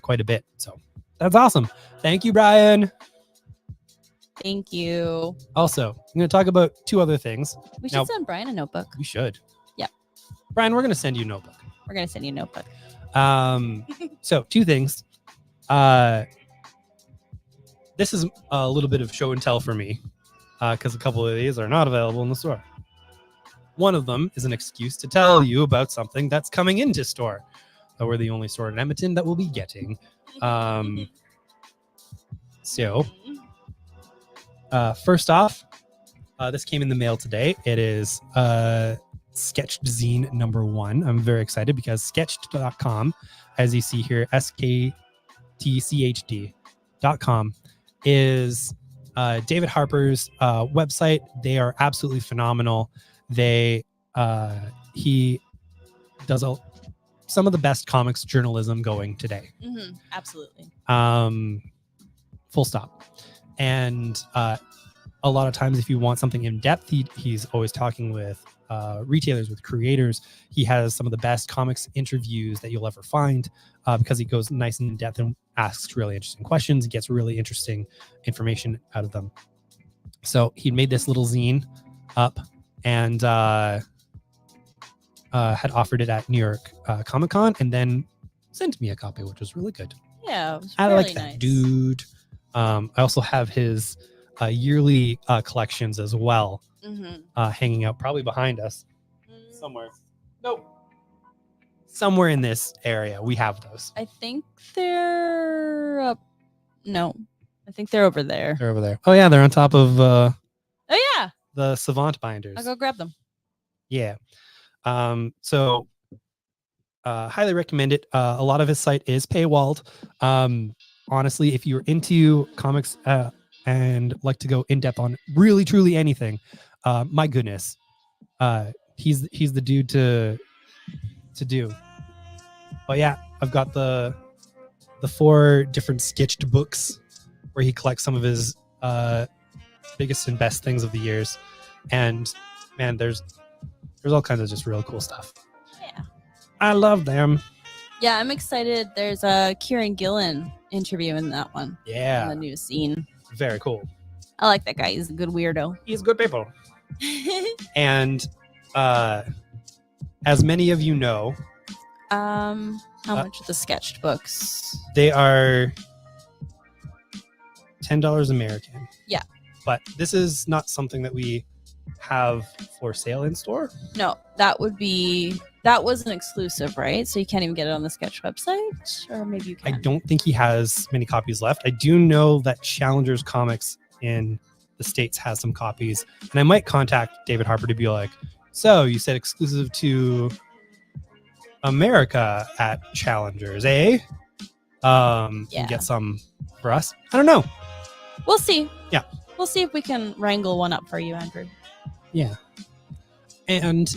Speaker 2: quite a bit. So that's awesome. Thank you, Brian.
Speaker 3: Thank you.
Speaker 2: Also, I'm going to talk about two other things.
Speaker 3: We should
Speaker 2: Now-
Speaker 3: send Brian a notebook.
Speaker 2: We should.
Speaker 3: Yep.
Speaker 2: Brian, we're going to send you a notebook.
Speaker 3: We're gonna send you a notebook.
Speaker 2: So two things. This is a little bit of show and tell for me because a couple of these are not available in the store. One of them is an excuse to tell you about something that's coming into store. We're the only store in Edmonton that will be getting. So first off, this came in the mail today. It is Sketched Zine #1. I'm very excited because sketched.com, as you see here, SKTCHD.com, is David Harper's website. They are absolutely phenomenal. He does some of the best comics journalism going today.
Speaker 3: Absolutely.
Speaker 2: Full stop. And a lot of times, if you want something in depth, he's always talking with retailers, with creators. He has some of the best comics interviews that you'll ever find because he goes nice and in depth and asks really interesting questions. He gets really interesting information out of them. So he made this little zine up and had offered it at New York Comic Con and then sent me a copy, which was really good.
Speaker 3: Yeah, it was
Speaker 2: I
Speaker 3: really
Speaker 2: like that
Speaker 3: nice.
Speaker 2: dude. I also have his yearly collections as well, hanging out probably behind us somewhere. Nope. Somewhere in this area, we have those.
Speaker 3: I think they're up. No, I think they're over there.
Speaker 2: They're over there. Oh yeah, they're on top of
Speaker 3: Oh yeah,
Speaker 2: the Savant binders.
Speaker 3: I'll go grab them.
Speaker 2: Yeah. So highly recommend it. A lot of his site is paywalled. honestly, if you're into comics and like to go in depth on really truly anything, my goodness, he's the dude to do. But yeah, I've got the 4 different sketched books where he collects some of his biggest and best things of the years, and man, there's all kinds of just real cool stuff.
Speaker 3: Yeah.
Speaker 2: I love them.
Speaker 3: Yeah, I'm excited. There's a Kieran Gillen interview in that one. In
Speaker 2: Yeah,
Speaker 3: the new scene.
Speaker 2: very cool.
Speaker 3: I like that guy. He's a good weirdo.
Speaker 2: He's good people. And as many of you know,
Speaker 3: How much are the sketched books?
Speaker 2: they are $10 American.
Speaker 3: Yeah.
Speaker 2: But this is not something that we have for sale in store.
Speaker 3: No, that was an exclusive, right? So you can't even get it on the Sketch website, or maybe you
Speaker 2: I
Speaker 3: can.
Speaker 2: don't think he has many copies left. I do know that Challengers Comics in the States has some copies, and I might contact David Harper to be like, so you said exclusive to America at Challengers, eh? And
Speaker 3: Yeah.
Speaker 2: get some for us. I don't know.
Speaker 3: We'll see.
Speaker 2: Yeah.
Speaker 3: We'll see if we can wrangle one up for you, Andrew.
Speaker 2: Yeah. And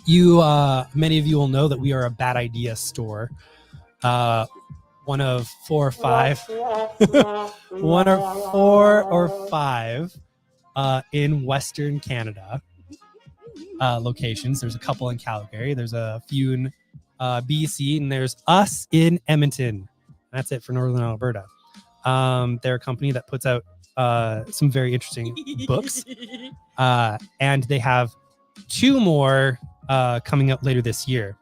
Speaker 2: you many of you will know that we are a Bad Idea store. One of 4 or 5 one or 4 or 5 in Western Canada locations. There's a couple in Calgary, there's a few in BC, and there's us in Edmonton. That's it for Northern Alberta. They're a company that puts out some very interesting books, and they have 2 more coming out later this year.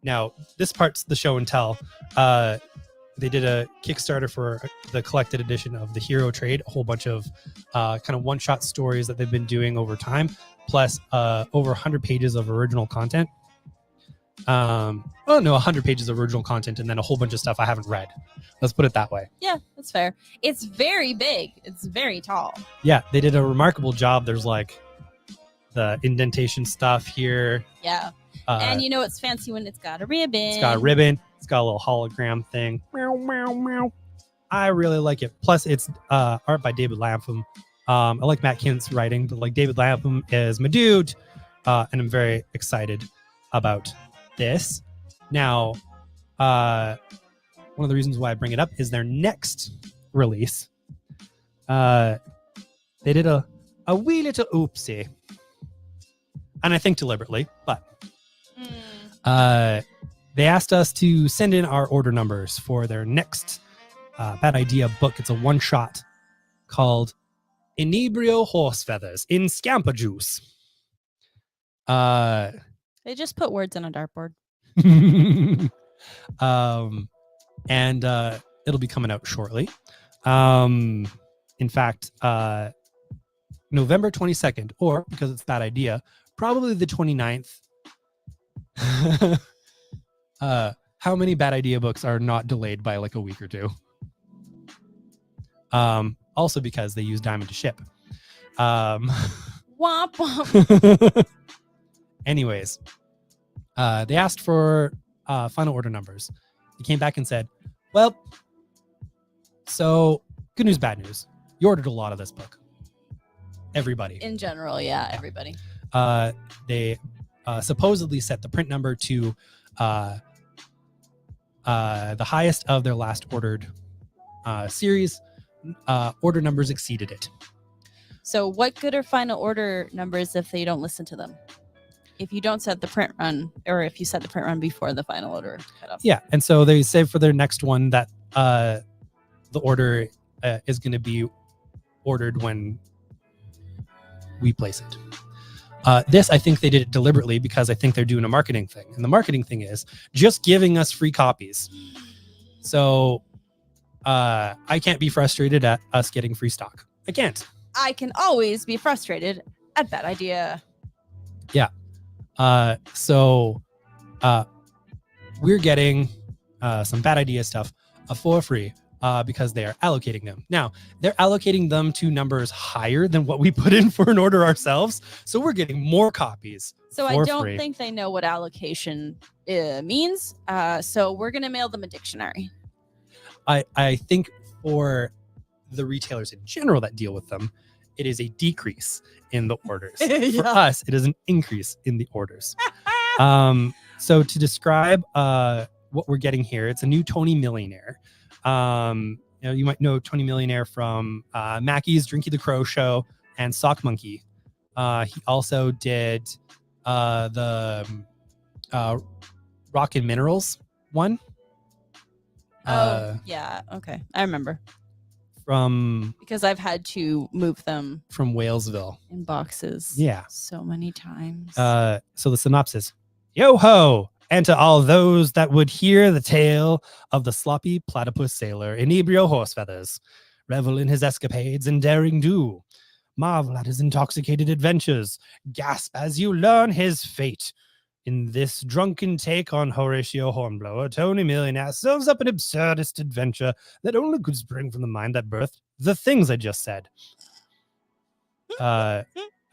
Speaker 2: Now, this part's the show and tell. They did a Kickstarter for the collected edition of the Hero Trade, a whole bunch of kind of one-shot stories that they've been doing over time, plus over 100 pages of original content. 100 pages of original content, and then a whole bunch of stuff I haven't read. Let's put it that way.
Speaker 3: Yeah, that's fair. It's very big. It's very tall.
Speaker 2: Yeah, they did a remarkable job. There's like the indentation stuff here.
Speaker 3: Yeah. And you know it's fancy when it's got a ribbon.
Speaker 2: It's got a ribbon. It's got a little hologram thing. Meow, meow, meow. I really like it. Plus, it's art by David Lapham. I like Matt Kint's writing, but like David Lapham is my dude, and I'm very excited about this. Now, one of the reasons why I bring it up is their next release. They did a wee little oopsie, and I think deliberately, but they asked us to send in our order numbers for their next Bad Idea book. It's a one-shot called Inebrio Horse Feathers in Scamper Juice.
Speaker 3: They just put words on a dartboard.
Speaker 2: And it'll be coming out shortly. In fact, November 22nd, or because it's Bad Idea, probably the 29th. How many Bad Idea books are not delayed by like a week or 2? Also because they use Diamond to ship.
Speaker 3: Womp womp.
Speaker 2: Anyways, they asked for final order numbers. They came back and said, well, so good news, bad news. You ordered a lot of this book. Everybody.
Speaker 3: In general, yeah, everybody.
Speaker 2: They supposedly set the print number to the highest of their last ordered series. Order numbers exceeded it.
Speaker 3: So what good are final order numbers if they don't listen to them? If you don't set the print run, or if you set the print run before the final order cutoff.
Speaker 2: Yeah, and so they say for their next one that the order is going to be ordered when we place it. This, I think they did it deliberately because I think they're doing a marketing thing. And the marketing thing is just giving us free copies. So I can't be frustrated at us getting free stock. I can't.
Speaker 3: I can always be frustrated at Bad Idea.
Speaker 2: Yeah. So we're getting some Bad Idea stuff for free because they are allocating them. Now, they're allocating them to numbers higher than what we put in for an order ourselves. So we're getting more copies.
Speaker 3: So I
Speaker 2: for
Speaker 3: don't
Speaker 2: free.
Speaker 3: think they know what allocation means. So we're going to mail them a dictionary.
Speaker 2: I think for the retailers in general that deal with them, it is a decrease in the orders. For
Speaker 3: Yeah.
Speaker 2: us, it is an increase in the orders. So to describe what we're getting here, it's a new Tony Millionaire. You might know Tony Millionaire from Mackey's Drinky the Crow Show and Sock Monkey. He also did the Rock and Minerals one.
Speaker 3: Yeah. Okay. I remember
Speaker 2: From
Speaker 3: because I've had to move them
Speaker 2: Walesville.
Speaker 3: in boxes.
Speaker 2: Yeah.
Speaker 3: So many times.
Speaker 2: So the synopsis: Yo ho! And to all those that would hear the tale of the sloppy platypus sailor, Inebrio Horsefeathers, revel in his escapades and daring do, marvel at his intoxicated adventures, gasp as you learn his fate. In this drunken take on Horatio Hornblower, Tony Millionaire serves up an absurdist adventure that only could spring from the mind that birthed the things I just said.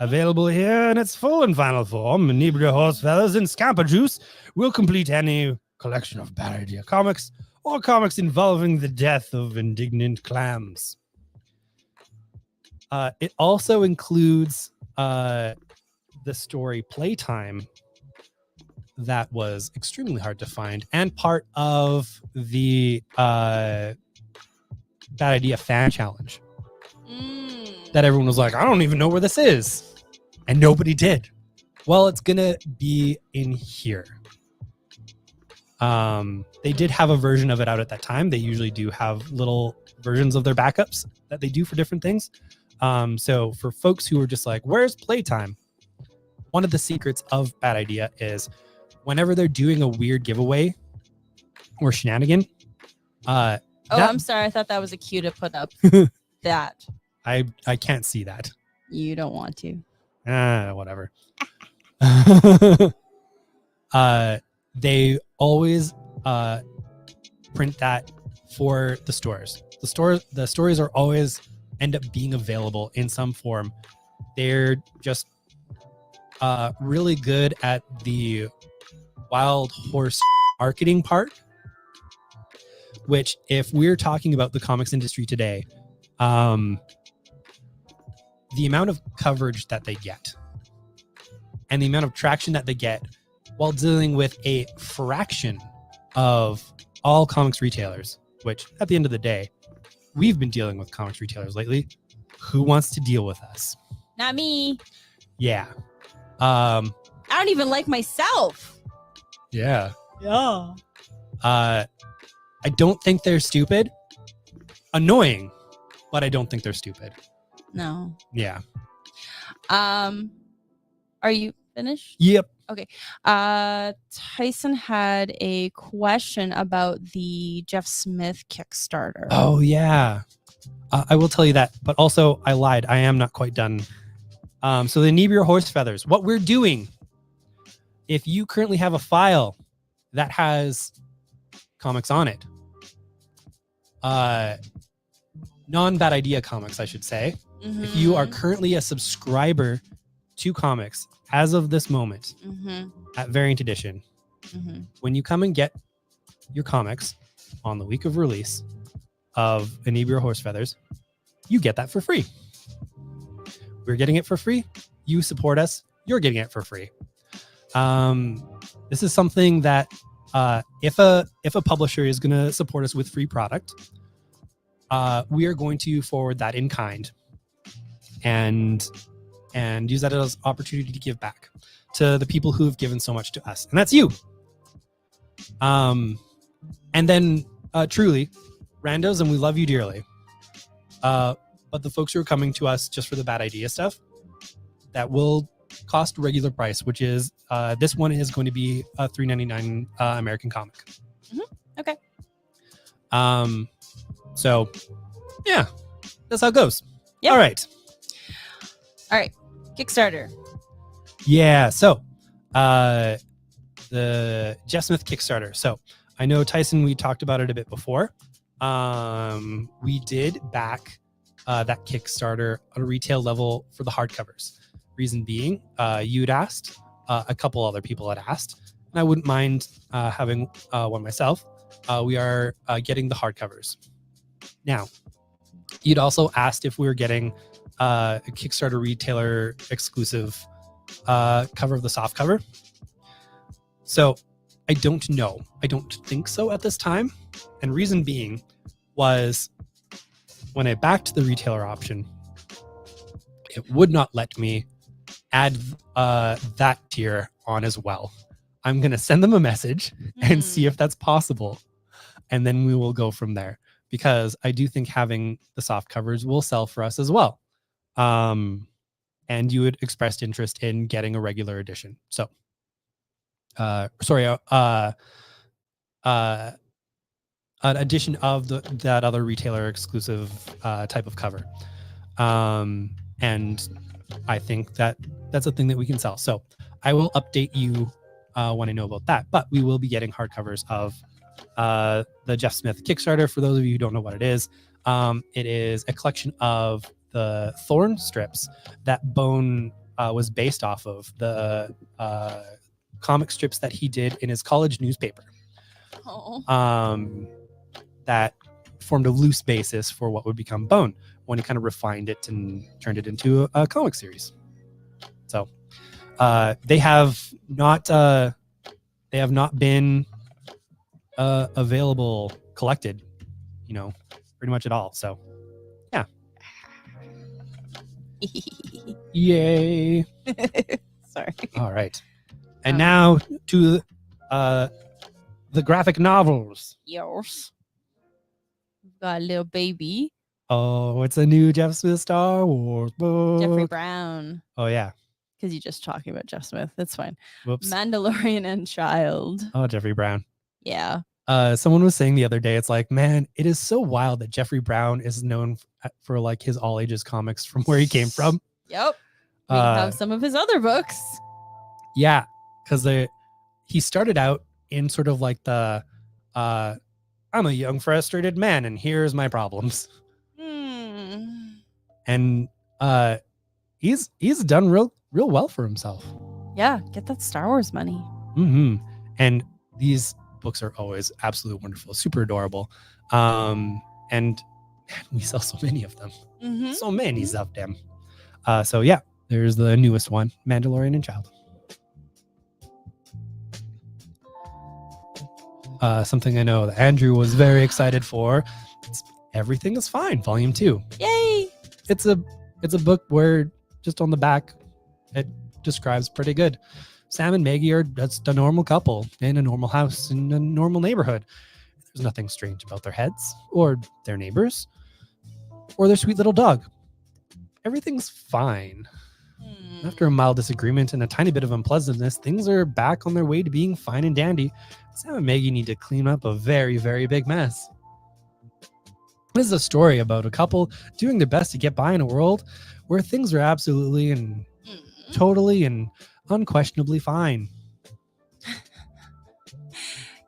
Speaker 2: Available here in its full and final form, Inebrio Horsefeathers and Scamper Juice will complete any collection of bad idea comics or comics involving the death of indignant clams. It also includes the story Playtime that was extremely hard to find and part of the Bad Idea fan challenge that everyone was like, I don't even know where this is. And nobody did. Well, it's going to be in here. They did have a version of it out at that time. They usually do have little versions of their backups that they do for different things. So for folks who are just like, where's Playtime? One of the secrets of Bad Idea is whenever they're doing a weird giveaway or shenanigan.
Speaker 3: I'm sorry. I thought that was a cue to put up that.
Speaker 2: I can't see that.
Speaker 3: You don't want to.
Speaker 2: Whatever. They always print that for the stores. The stories are always end up being available in some form. They're just really good at the wild horse marketing part, which if we're talking about the comics industry today, the amount of coverage that they get and the amount of traction that they get while dealing with a fraction of all comics retailers, which at the end of the day, we've been dealing with comics retailers lately. Who wants to deal with us?
Speaker 3: Not me.
Speaker 2: Yeah.
Speaker 3: I don't even like myself.
Speaker 2: Yeah.
Speaker 3: Yeah.
Speaker 2: I don't think they're stupid. Annoying, but I don't think they're stupid.
Speaker 3: No.
Speaker 2: Yeah.
Speaker 3: Are you finished?
Speaker 2: Yep.
Speaker 3: Okay. Tyson had a question about the Jeff Smith Kickstarter.
Speaker 2: Oh, yeah. I will tell you that, but also I lied. I am not quite done. So the Inebrio Horsefeathers, what we're doing, if you currently have a file that has comics on it, non-Bad Idea comics, I should say, if you are currently a subscriber to comics as of this moment at Variant Edition, when you come and get your comics on the week of release of Inebrio Horsefeathers, you get that for free. We're getting it for free. You support us. You're getting it for free. This is something that if a publisher is going to support us with free product, we are going to forward that in kind and use that as an opportunity to give back to the people who have given so much to us, and that's you. And then truly, randos, and we love you dearly. But the folks who are coming to us just for the Bad Idea stuff, that will cost regular price, which is this one is going to be a $3.99 American comic.
Speaker 3: Okay.
Speaker 2: So yeah, that's how it goes.
Speaker 3: Yep.
Speaker 2: All right.
Speaker 3: Kickstarter.
Speaker 2: Yeah. So the Jeff Smith Kickstarter. So I know, Tyson, we talked about it a bit before. we did back that Kickstarter on a retail level for the hardcovers. Reason being, you'd asked, a couple other people had asked, and I wouldn't mind having one myself. We are getting the hardcovers. Now, you'd also asked if we were getting a Kickstarter retailer exclusive cover of the soft cover. So I don't know. I don't think so at this time. And reason being was when I backed the retailer option, it would not let me add that tier on as well. I'm going to send them a message and see if that's possible. And then we will go from there, because I do think having the soft covers will sell for us as well. And you had expressed interest in getting a regular edition. So, an edition of that other retailer exclusive type of cover. And I think that's a thing that we can sell. So I will update you when I know about that. But we will be getting hardcovers of the Jeff Smith Kickstarter. For those of you who don't know what it is a collection of the Thorn strips that Bone was based off of, the comic strips that he did in his college newspaper. That formed a loose basis for what would become Bone when he kind of refined it and turned it into a comic series. So they have not been available collected, pretty much at all. So yeah. Yay.
Speaker 3: Sorry.
Speaker 2: All right. And now to the graphic novels.
Speaker 3: Yours. We've got a little baby.
Speaker 2: Oh, it's a new Jeff Smith Star Wars book.
Speaker 3: Jeffrey Brown.
Speaker 2: Oh, yeah.
Speaker 3: Because you're just talking about Jeff Smith. That's fine.
Speaker 2: Whoops.
Speaker 3: Mandalorian and Child.
Speaker 2: Oh, Jeffrey Brown.
Speaker 3: Yeah.
Speaker 2: Someone was saying the other day, it's like, man, it is so wild that Jeffrey Brown is known for like his all ages comics from where he came from.
Speaker 3: Yep. We have some of his other books.
Speaker 2: Yeah, because he started out in sort of like the I'm a young frustrated man and here's my problems. And he's done real well for himself.
Speaker 3: Yeah, get that Star Wars money.
Speaker 2: And these books are always absolutely wonderful, super adorable. And man, we sell so many of them. So many of them. So yeah, there's the newest one, Mandalorian and Child. Something I know that Andrew was very excited for. Everything is Fine, Volume 2.
Speaker 3: Yay!
Speaker 2: It's a book where just on the back it describes pretty good. Sam and Maggie are just a normal couple in a normal house in a normal neighborhood. There's nothing strange about their heads or their neighbors or their sweet little dog. Everything's fine. After a mild disagreement and a tiny bit of unpleasantness, things are back on their way to being fine and dandy. Sam and Maggie need to clean up a very, very big mess. This is a story about a couple doing their best to get by in a world where things are absolutely and totally and unquestionably fine.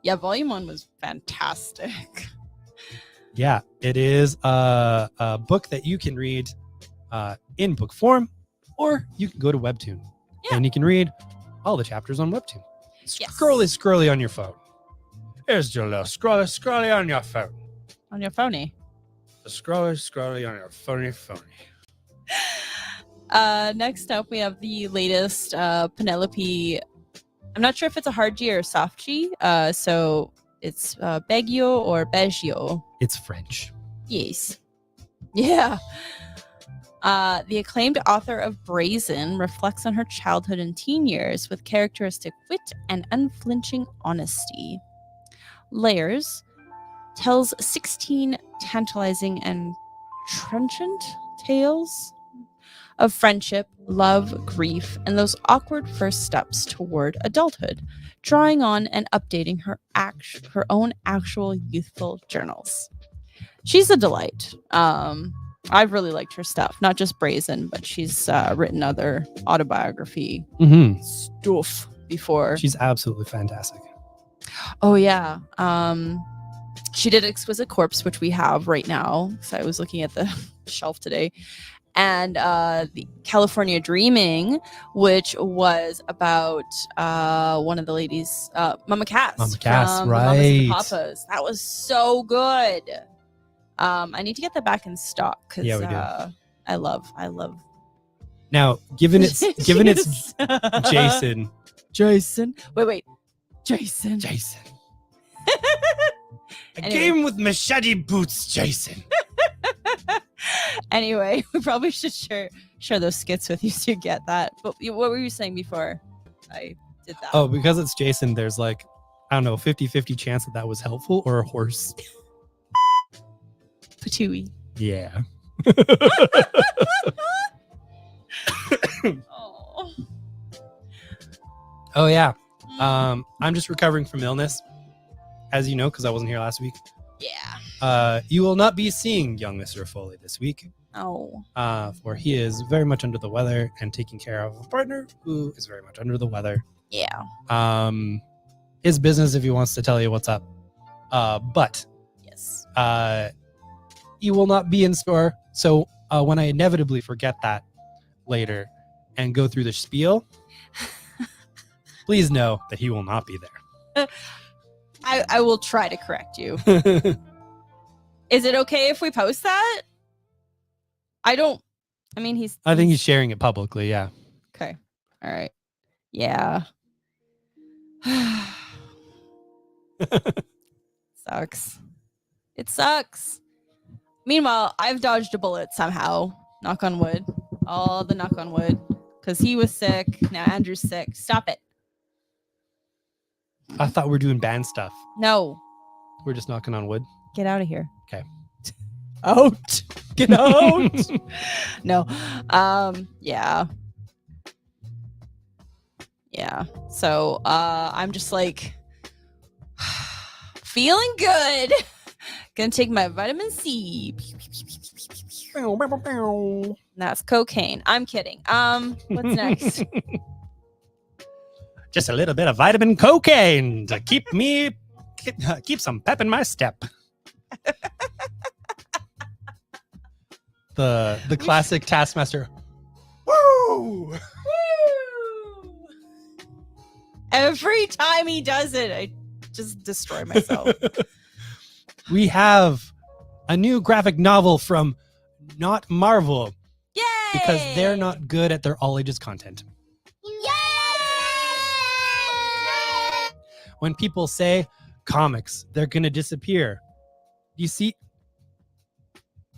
Speaker 3: Yeah, Volume 1 was fantastic.
Speaker 2: Yeah, it is a book that you can read in book form, or you can go to Webtoon and you can read all the chapters on Webtoon. Scrolly on your phone. Here's your little scrolly on your phone.
Speaker 3: On your phony.
Speaker 2: Scrolly on your phony.
Speaker 3: Next up, we have the latest Penelope. I'm not sure if it's a hard G or a soft G. So it's Baggio or Baggio.
Speaker 2: It's French.
Speaker 3: Yes. Yeah. The acclaimed author of Brazen reflects on her childhood and teen years with characteristic wit and unflinching honesty. Layers tells 16 tantalizing and trenchant tales of friendship, love, grief, and those awkward first steps toward adulthood, drawing on and updating her own actual youthful journals. She's a delight. I've really liked her stuff, not just Brazen, but she's written other autobiography stuff before.
Speaker 2: She's absolutely fantastic.
Speaker 3: Oh yeah. She did Exquisite Corpse, which we have right now. So I was looking at the shelf today. And the California Dreaming, which was about one of the ladies, Mama Cass.
Speaker 2: Mama Cass,
Speaker 3: from the Mamas and the
Speaker 2: right.
Speaker 3: Papas. That was so good. I need to get that back in stock because
Speaker 2: Yeah, we do.
Speaker 3: I love.
Speaker 2: Now, given it's Jason.
Speaker 3: Jason. Wait. Jason.
Speaker 2: Jason. A
Speaker 3: Anyway.
Speaker 2: game with machete boots, Jason.
Speaker 3: Anyway, we probably should share those skits with you so you get that. But what were you saying before I did that?
Speaker 2: Oh, because it's Jason, there's like, I don't know, 50-50 chance that was helpful or a horse.
Speaker 3: Patooey.
Speaker 2: Yeah.
Speaker 3: Oh.
Speaker 2: Oh, yeah. I'm just recovering from illness, as you know, because I wasn't here last week.
Speaker 3: Yeah.
Speaker 2: You will not be seeing young Mr. Foley this week,
Speaker 3: Oh.
Speaker 2: for he is very much under the weather and taking care of a partner who is very much under the weather.
Speaker 3: Yeah.
Speaker 2: His business if he wants to tell you what's up. But
Speaker 3: Yes.
Speaker 2: he will not be in store. So when I inevitably forget that later and go through the spiel, please know that he will not be there.
Speaker 3: I will try to correct you. Is it okay if we post that? I mean,
Speaker 2: I think he's sharing it publicly. Yeah.
Speaker 3: okay. All right. Yeah. Sucks. It sucks. Meanwhile, I've dodged a bullet somehow. Knock on wood. All the knock on wood. Because he was sick. Now Andrew's sick. Stop it.
Speaker 2: I thought we were doing band stuff.
Speaker 3: No.
Speaker 2: We're just knocking on wood.
Speaker 3: Get out of here.
Speaker 2: Okay.
Speaker 3: Out. Get out. No. Yeah. Yeah. So I'm just like feeling good. Gonna take my vitamin C. That's cocaine. I'm kidding. What's next?
Speaker 2: Just a little bit of vitamin cocaine to keep some pep in my step. The classic Taskmaster. Woo!
Speaker 3: Every time he does it, I just destroy myself.
Speaker 2: We have a new graphic novel from Not Marvel
Speaker 3: Yay!
Speaker 2: because they're not good at their all ages content. When people say comics, they're going to disappear. You see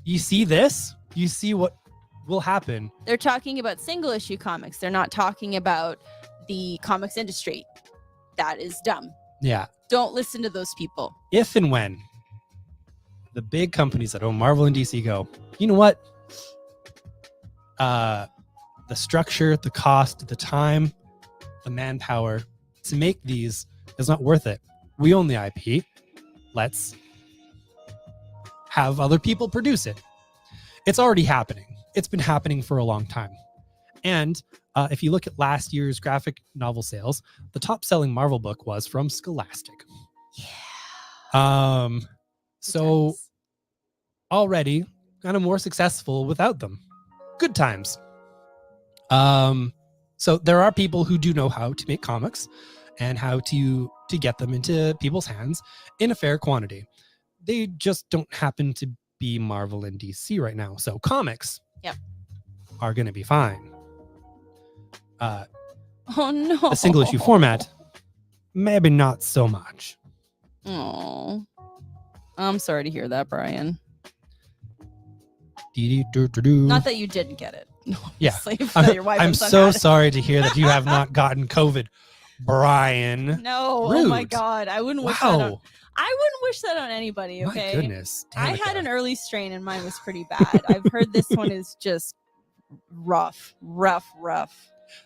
Speaker 2: this? You see what will happen.
Speaker 3: They're talking about single issue comics. They're not talking about the comics industry. That is dumb.
Speaker 2: Yeah.
Speaker 3: Don't listen to those people.
Speaker 2: If and when the big companies that own Marvel and DC go, you know what? The structure, the cost, the time, the manpower to make these is not worth it. We own the IP. Let's have other people produce it. It's already happening. It's been happening for a long time. And if you look at last year's graphic novel sales, the top selling Marvel book was from Scholastic.
Speaker 3: Yeah.
Speaker 2: So already kind of more successful without them. Good times. So there are people who do know how to make comics and how to get them into people's hands in a fair quantity. They just don't happen to be Marvel and DC right now. So comics are going to be fine.
Speaker 3: Oh no.
Speaker 2: A single issue format, maybe not so much.
Speaker 3: Oh. I'm sorry to hear that, Brian.
Speaker 2: Dee-dee-doo-doo-doo.
Speaker 3: Not that you didn't get it.
Speaker 2: Yeah.
Speaker 3: Obviously, that your wife
Speaker 2: I'm
Speaker 3: and son
Speaker 2: so
Speaker 3: had it.
Speaker 2: sorry to hear that you have not gotten COVID, Brian.
Speaker 3: No. Oh my
Speaker 2: Rude.
Speaker 3: God. I wouldn't wish that on.
Speaker 2: Wow.
Speaker 3: I wouldn't wish that on anybody. Okay.
Speaker 2: My goodness.
Speaker 3: I had
Speaker 2: Danica.
Speaker 3: an early strain and mine was pretty bad. I've heard this one is just rough.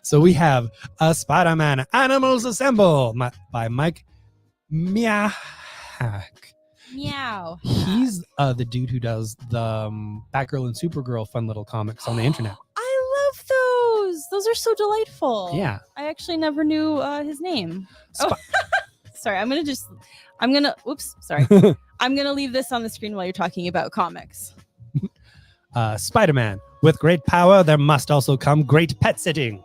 Speaker 2: So we have a Spider-Man Animals Assemble by Mike Miyake.
Speaker 3: Meow.
Speaker 2: He's the dude who does the Batgirl and Supergirl fun little comics on the internet.
Speaker 3: I love those. Those are so delightful.
Speaker 2: Yeah.
Speaker 3: I actually never knew his name.
Speaker 2: Sp-
Speaker 3: Sorry, I'm gonna oops, sorry. I'm gonna leave this on the screen while you're talking about comics.
Speaker 2: Spider-Man. With great power, there must also come great pet sitting.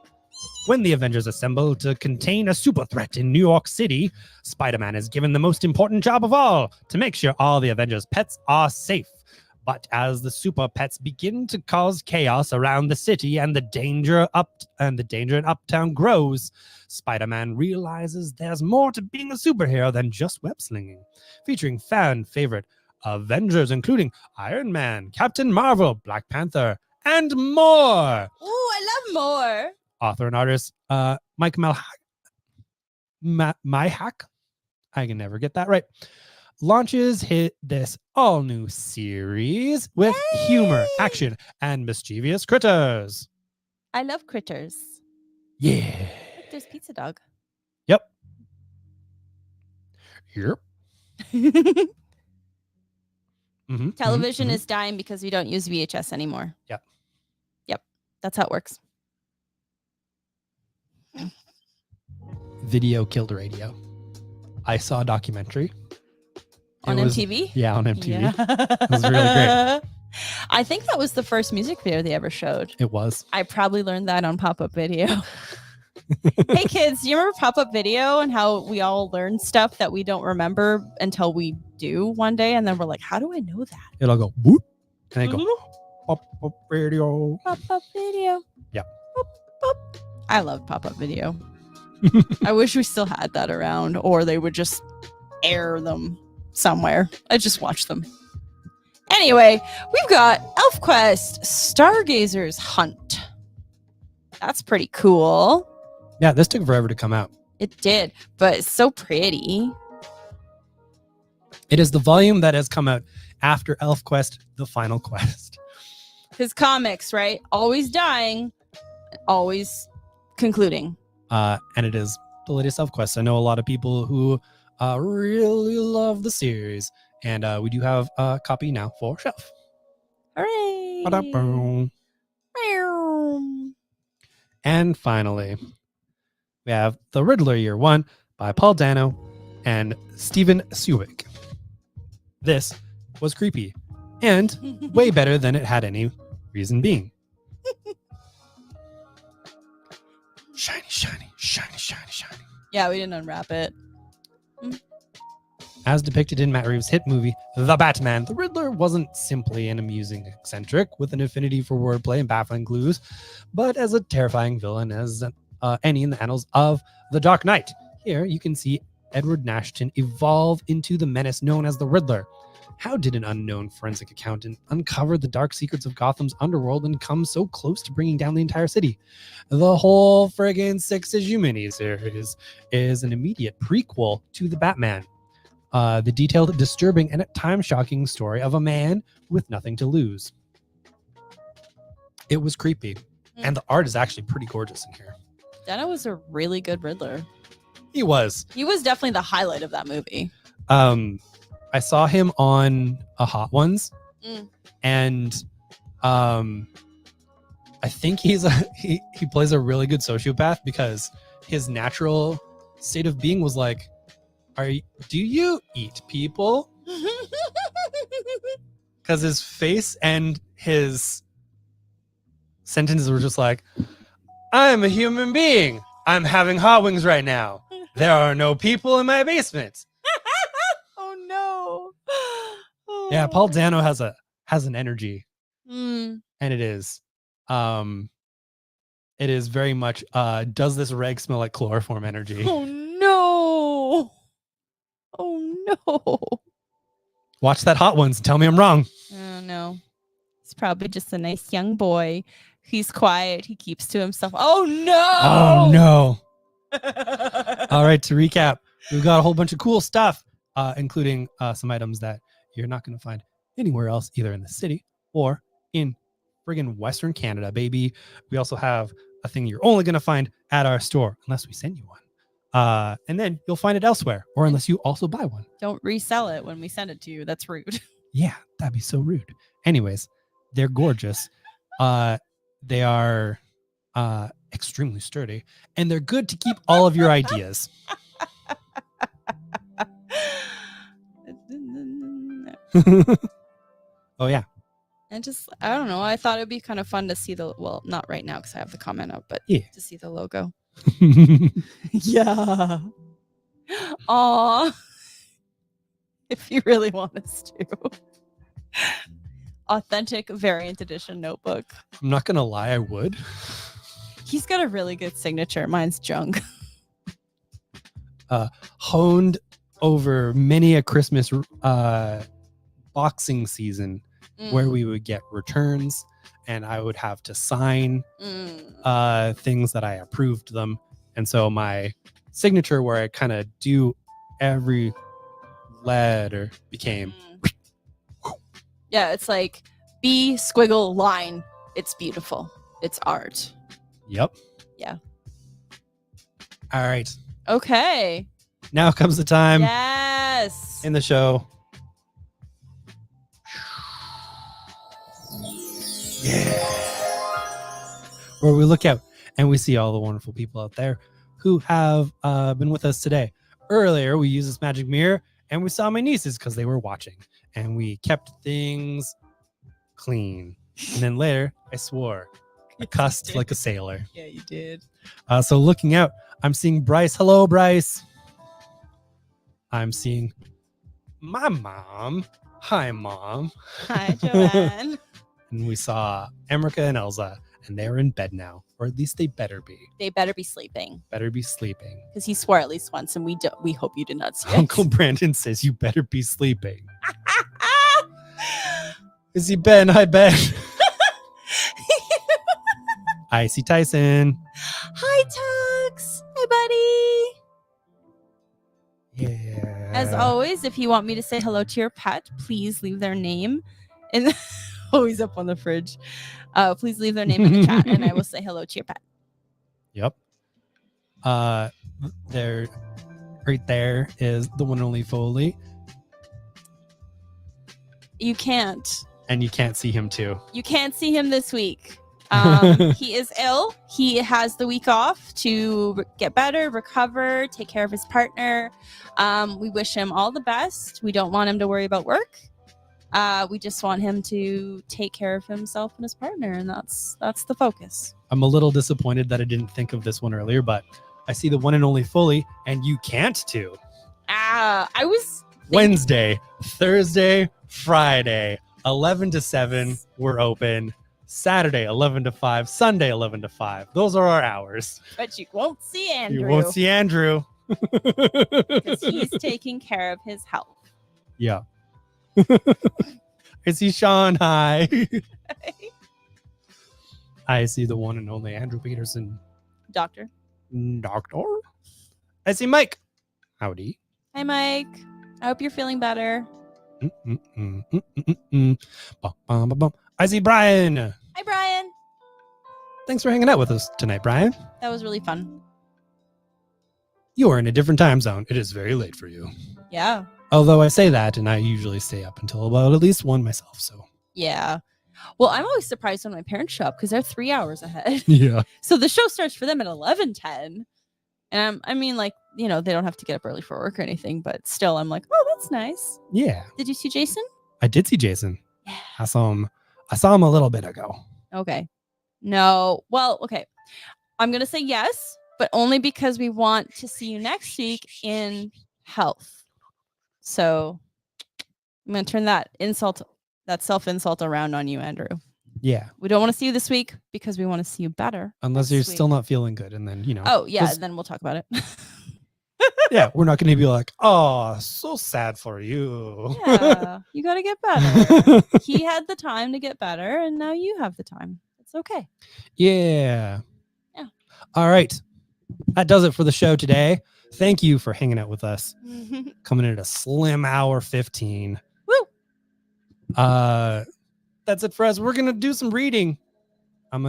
Speaker 2: When the Avengers assemble to contain a super threat in New York City, Spider-Man is given the most important job of all, to make sure all the Avengers' pets are safe. But as the super pets begin to cause chaos around the city and the danger in Uptown grows, Spider-Man realizes there's more to being a superhero than just web slinging. Featuring fan favorite Avengers, including Iron Man, Captain Marvel, Black Panther, and more.
Speaker 3: Ooh, I love more.
Speaker 2: Author and artist Mike Myhack, I can never get that right, launches this all-new series with humor,
Speaker 3: Yay!
Speaker 2: action, and mischievous critters.
Speaker 3: I love critters.
Speaker 2: Yeah.
Speaker 3: Look, there's Pizza Dog.
Speaker 2: Yep.
Speaker 3: Television is dying because we don't use VHS anymore.
Speaker 2: Yep.
Speaker 3: That's how it works.
Speaker 2: Video killed radio. I saw a documentary.
Speaker 3: On MTV?
Speaker 2: Yeah, on MTV.
Speaker 3: Yeah.
Speaker 2: It was really great.
Speaker 3: I think that was the first music video they ever showed.
Speaker 2: It was.
Speaker 3: I probably learned that on Pop-Up Video. Hey kids, do you remember Pop-Up Video and how we all learn stuff that we don't remember until we do one day, and then we're like, how do I know that?
Speaker 2: It'll go whoop, and then go pop-up radio.
Speaker 3: Pop-Up Video.
Speaker 2: Yep.
Speaker 3: Pop, pop. I love Pop-Up Video. I wish we still had that around, or they would just air them somewhere. I just watch them. Anyway, we've got ElfQuest Stargazer's Hunt. That's pretty cool.
Speaker 2: Yeah, this took forever to come out.
Speaker 3: It did, but it's so pretty.
Speaker 2: It is the volume that has come out after ElfQuest, The Final Quest.
Speaker 3: His comics, right? Always dying, always concluding.
Speaker 2: And it is the latest ElfQuest. I know a lot of people who really love the series. And we do have a copy now for shelf.
Speaker 3: Hooray!
Speaker 2: Ba-da-boom.
Speaker 3: Meow.
Speaker 2: And finally, we have The Riddler Year One by Paul Dano and Steven Sewick. This was creepy and way better than it had any reason being. Shiny, shiny, shiny, shiny, shiny.
Speaker 3: Yeah, we didn't unwrap it.
Speaker 2: As depicted in Matt Reeves' hit movie, The Batman, the Riddler wasn't simply an amusing eccentric with an affinity for wordplay and baffling clues, but as a terrifying villain as any in the annals of The Dark Knight. Here, you can see Edward Nashton evolve into the menace known as the Riddler. How did an unknown forensic accountant uncover the dark secrets of Gotham's underworld and come so close to bringing down the entire city? The whole friggin' 6-issue miniseries is an immediate prequel to The Batman. The detailed, disturbing, and at times shocking story of a man with nothing to lose. It was creepy. And the art is actually pretty gorgeous in here.
Speaker 3: Dano was a really good Riddler.
Speaker 2: He was.
Speaker 3: He was definitely the highlight of that movie.
Speaker 2: I saw him on a Hot Ones, and I think he plays a really good sociopath because his natural state of being was like, do you eat people? Because his face and his sentences were just like, I'm a human being. I'm having hot wings right now. There are no people in my basement.
Speaker 3: Oh no. Oh.
Speaker 2: Yeah, Paul Dano has an energy,
Speaker 3: Mm.
Speaker 2: and it is very much does this rag smell like chloroform energy.
Speaker 3: Oh no. Oh no.
Speaker 2: Watch that Hot Ones and tell me I'm wrong.
Speaker 3: Oh no. He's probably just a nice young boy. He's quiet. He keeps to himself. Oh no.
Speaker 2: Oh no. All right, to recap, we've got a whole bunch of cool stuff, including some items that you're not going to find anywhere else, either in the city or in friggin' Western Canada, baby. We also have a thing you're only going to find at our store, unless we send you one. And then you'll find it elsewhere, or unless you also buy one.
Speaker 3: Don't resell it when we send it to you. That's rude.
Speaker 2: Yeah, that'd be so rude. Anyways, they're gorgeous. They are extremely sturdy, and they're good to keep all of your ideas. Oh yeah.
Speaker 3: And just, I don't know. I thought it'd be kind of fun to see well, not right now because I have the comment up, but
Speaker 2: Yeah.
Speaker 3: to see the logo. Yeah. Aw. If you really want us to. Authentic variant edition notebook.
Speaker 2: I'm not gonna lie, I would.
Speaker 3: He's got a really good signature. Mine's junk.
Speaker 2: Honed over many a Christmas boxing season where we would get returns and I would have to sign things that I approved them. And so my signature where I kind of do every letter became
Speaker 3: Yeah, it's like B squiggle line. It's beautiful. It's art.
Speaker 2: Yep.
Speaker 3: Yeah.
Speaker 2: All right.
Speaker 3: Okay.
Speaker 2: Now comes the time
Speaker 3: Yes.
Speaker 2: in the show. Yeah. Where we look out and we see all the wonderful people out there who have been with us today. Earlier, we used this magic mirror and we saw my nieces because they were watching and we kept things clean. And then later, I swore. I cussed like a sailor.
Speaker 3: Yeah, you did.
Speaker 2: So looking out, I'm seeing Bryce. Hello, Bryce. I'm seeing my mom. Hi, Mom.
Speaker 3: Hi, Joanne.
Speaker 2: And we saw Emrica and Elsa, and they're in bed now, or at least they better be.
Speaker 3: They better be sleeping
Speaker 2: Better be sleeping.
Speaker 3: because he swore at least once, and we hope you did not see it.
Speaker 2: Uncle Brandon says you better be sleeping. Is he Ben? Hi, Ben. Icy Tyson.
Speaker 3: Hi, Tux. Hi, buddy.
Speaker 2: Yeah.
Speaker 3: As always, if you want me to say hello to your pet, please leave their name in always up on the fridge. Please leave their name in the chat and I will say hello to your pet.
Speaker 2: Yep. There, right there is the one and only Foley,
Speaker 3: You can't.
Speaker 2: and you can't see him too.
Speaker 3: You can't see him this week. He is ill. He has the week off to get better, recover, take care of his partner. We wish him all the best. We don't want him to worry about work. We just want him to take care of himself and his partner, and that's the focus.
Speaker 2: I'm a little disappointed that I didn't think of this one earlier, but I see the one and only Foley, and you can't too.
Speaker 3: I was thinking-
Speaker 2: Wednesday, Thursday, Friday, 11 to 7, we're open. Saturday, 11 to 5, Sunday, 11 to 5. Those are our hours.
Speaker 3: but you won't see Andrew.
Speaker 2: You won't see Andrew.
Speaker 3: because he's taking care of his health.
Speaker 2: Yeah. I see Sean. Hi. I see the one and only Andrew Peterson.
Speaker 3: Doctor.
Speaker 2: Doctor. I see Mike. Howdy.
Speaker 3: Hi, Mike. I hope you're feeling better.
Speaker 2: I see Brian.
Speaker 3: Hi, Brian.
Speaker 2: Thanks for hanging out with us tonight, Brian.
Speaker 3: That was really fun.
Speaker 2: You are in a different time zone. It is very late for you.
Speaker 3: Yeah.
Speaker 2: Although I say that, and I usually stay up until about at least 1 myself. So
Speaker 3: Yeah. Well, I'm always surprised when my parents show up because they're 3 hours ahead.
Speaker 2: yeah.
Speaker 3: So the show starts for them at 11:10. And I mean, like, you know, they don't have to get up early for work or anything, but still, I'm like, oh, that's nice.
Speaker 2: Yeah.
Speaker 3: Did you see Jason?
Speaker 2: I did see Jason.
Speaker 3: Yeah.
Speaker 2: I saw him a little bit ago.
Speaker 3: Okay. No. Well, okay. I'm going to say yes, but only because we want to see you next week in health. So I'm going to turn that self-insult around on you, Andrew.
Speaker 2: Yeah.
Speaker 3: We don't want to see you this week because we want to see you better.
Speaker 2: Unless
Speaker 3: next
Speaker 2: you're
Speaker 3: week.
Speaker 2: still not feeling good. And then, you know.
Speaker 3: Oh, yeah.
Speaker 2: 'cause-
Speaker 3: Then we'll talk about it.
Speaker 2: Yeah. We're not going to be like, oh, so sad for you.
Speaker 3: Yeah. You got to get better. He had the time to get better, and now you have the time. It's okay.
Speaker 2: Yeah.
Speaker 3: Yeah.
Speaker 2: All right. That does it for the show today. Thank you for hanging out with us. Coming in at a slim hour 15.
Speaker 3: Woo!
Speaker 2: That's it for us. We're gonna do some reading. I'm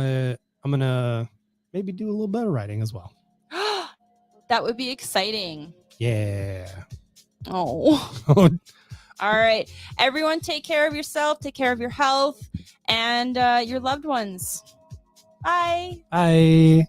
Speaker 2: gonna maybe do a little bit of writing as well.
Speaker 3: That would be exciting.
Speaker 2: Yeah.
Speaker 3: Oh. All right. Everyone, take care of yourself, take care of your health and your loved ones. Bye.
Speaker 2: Bye.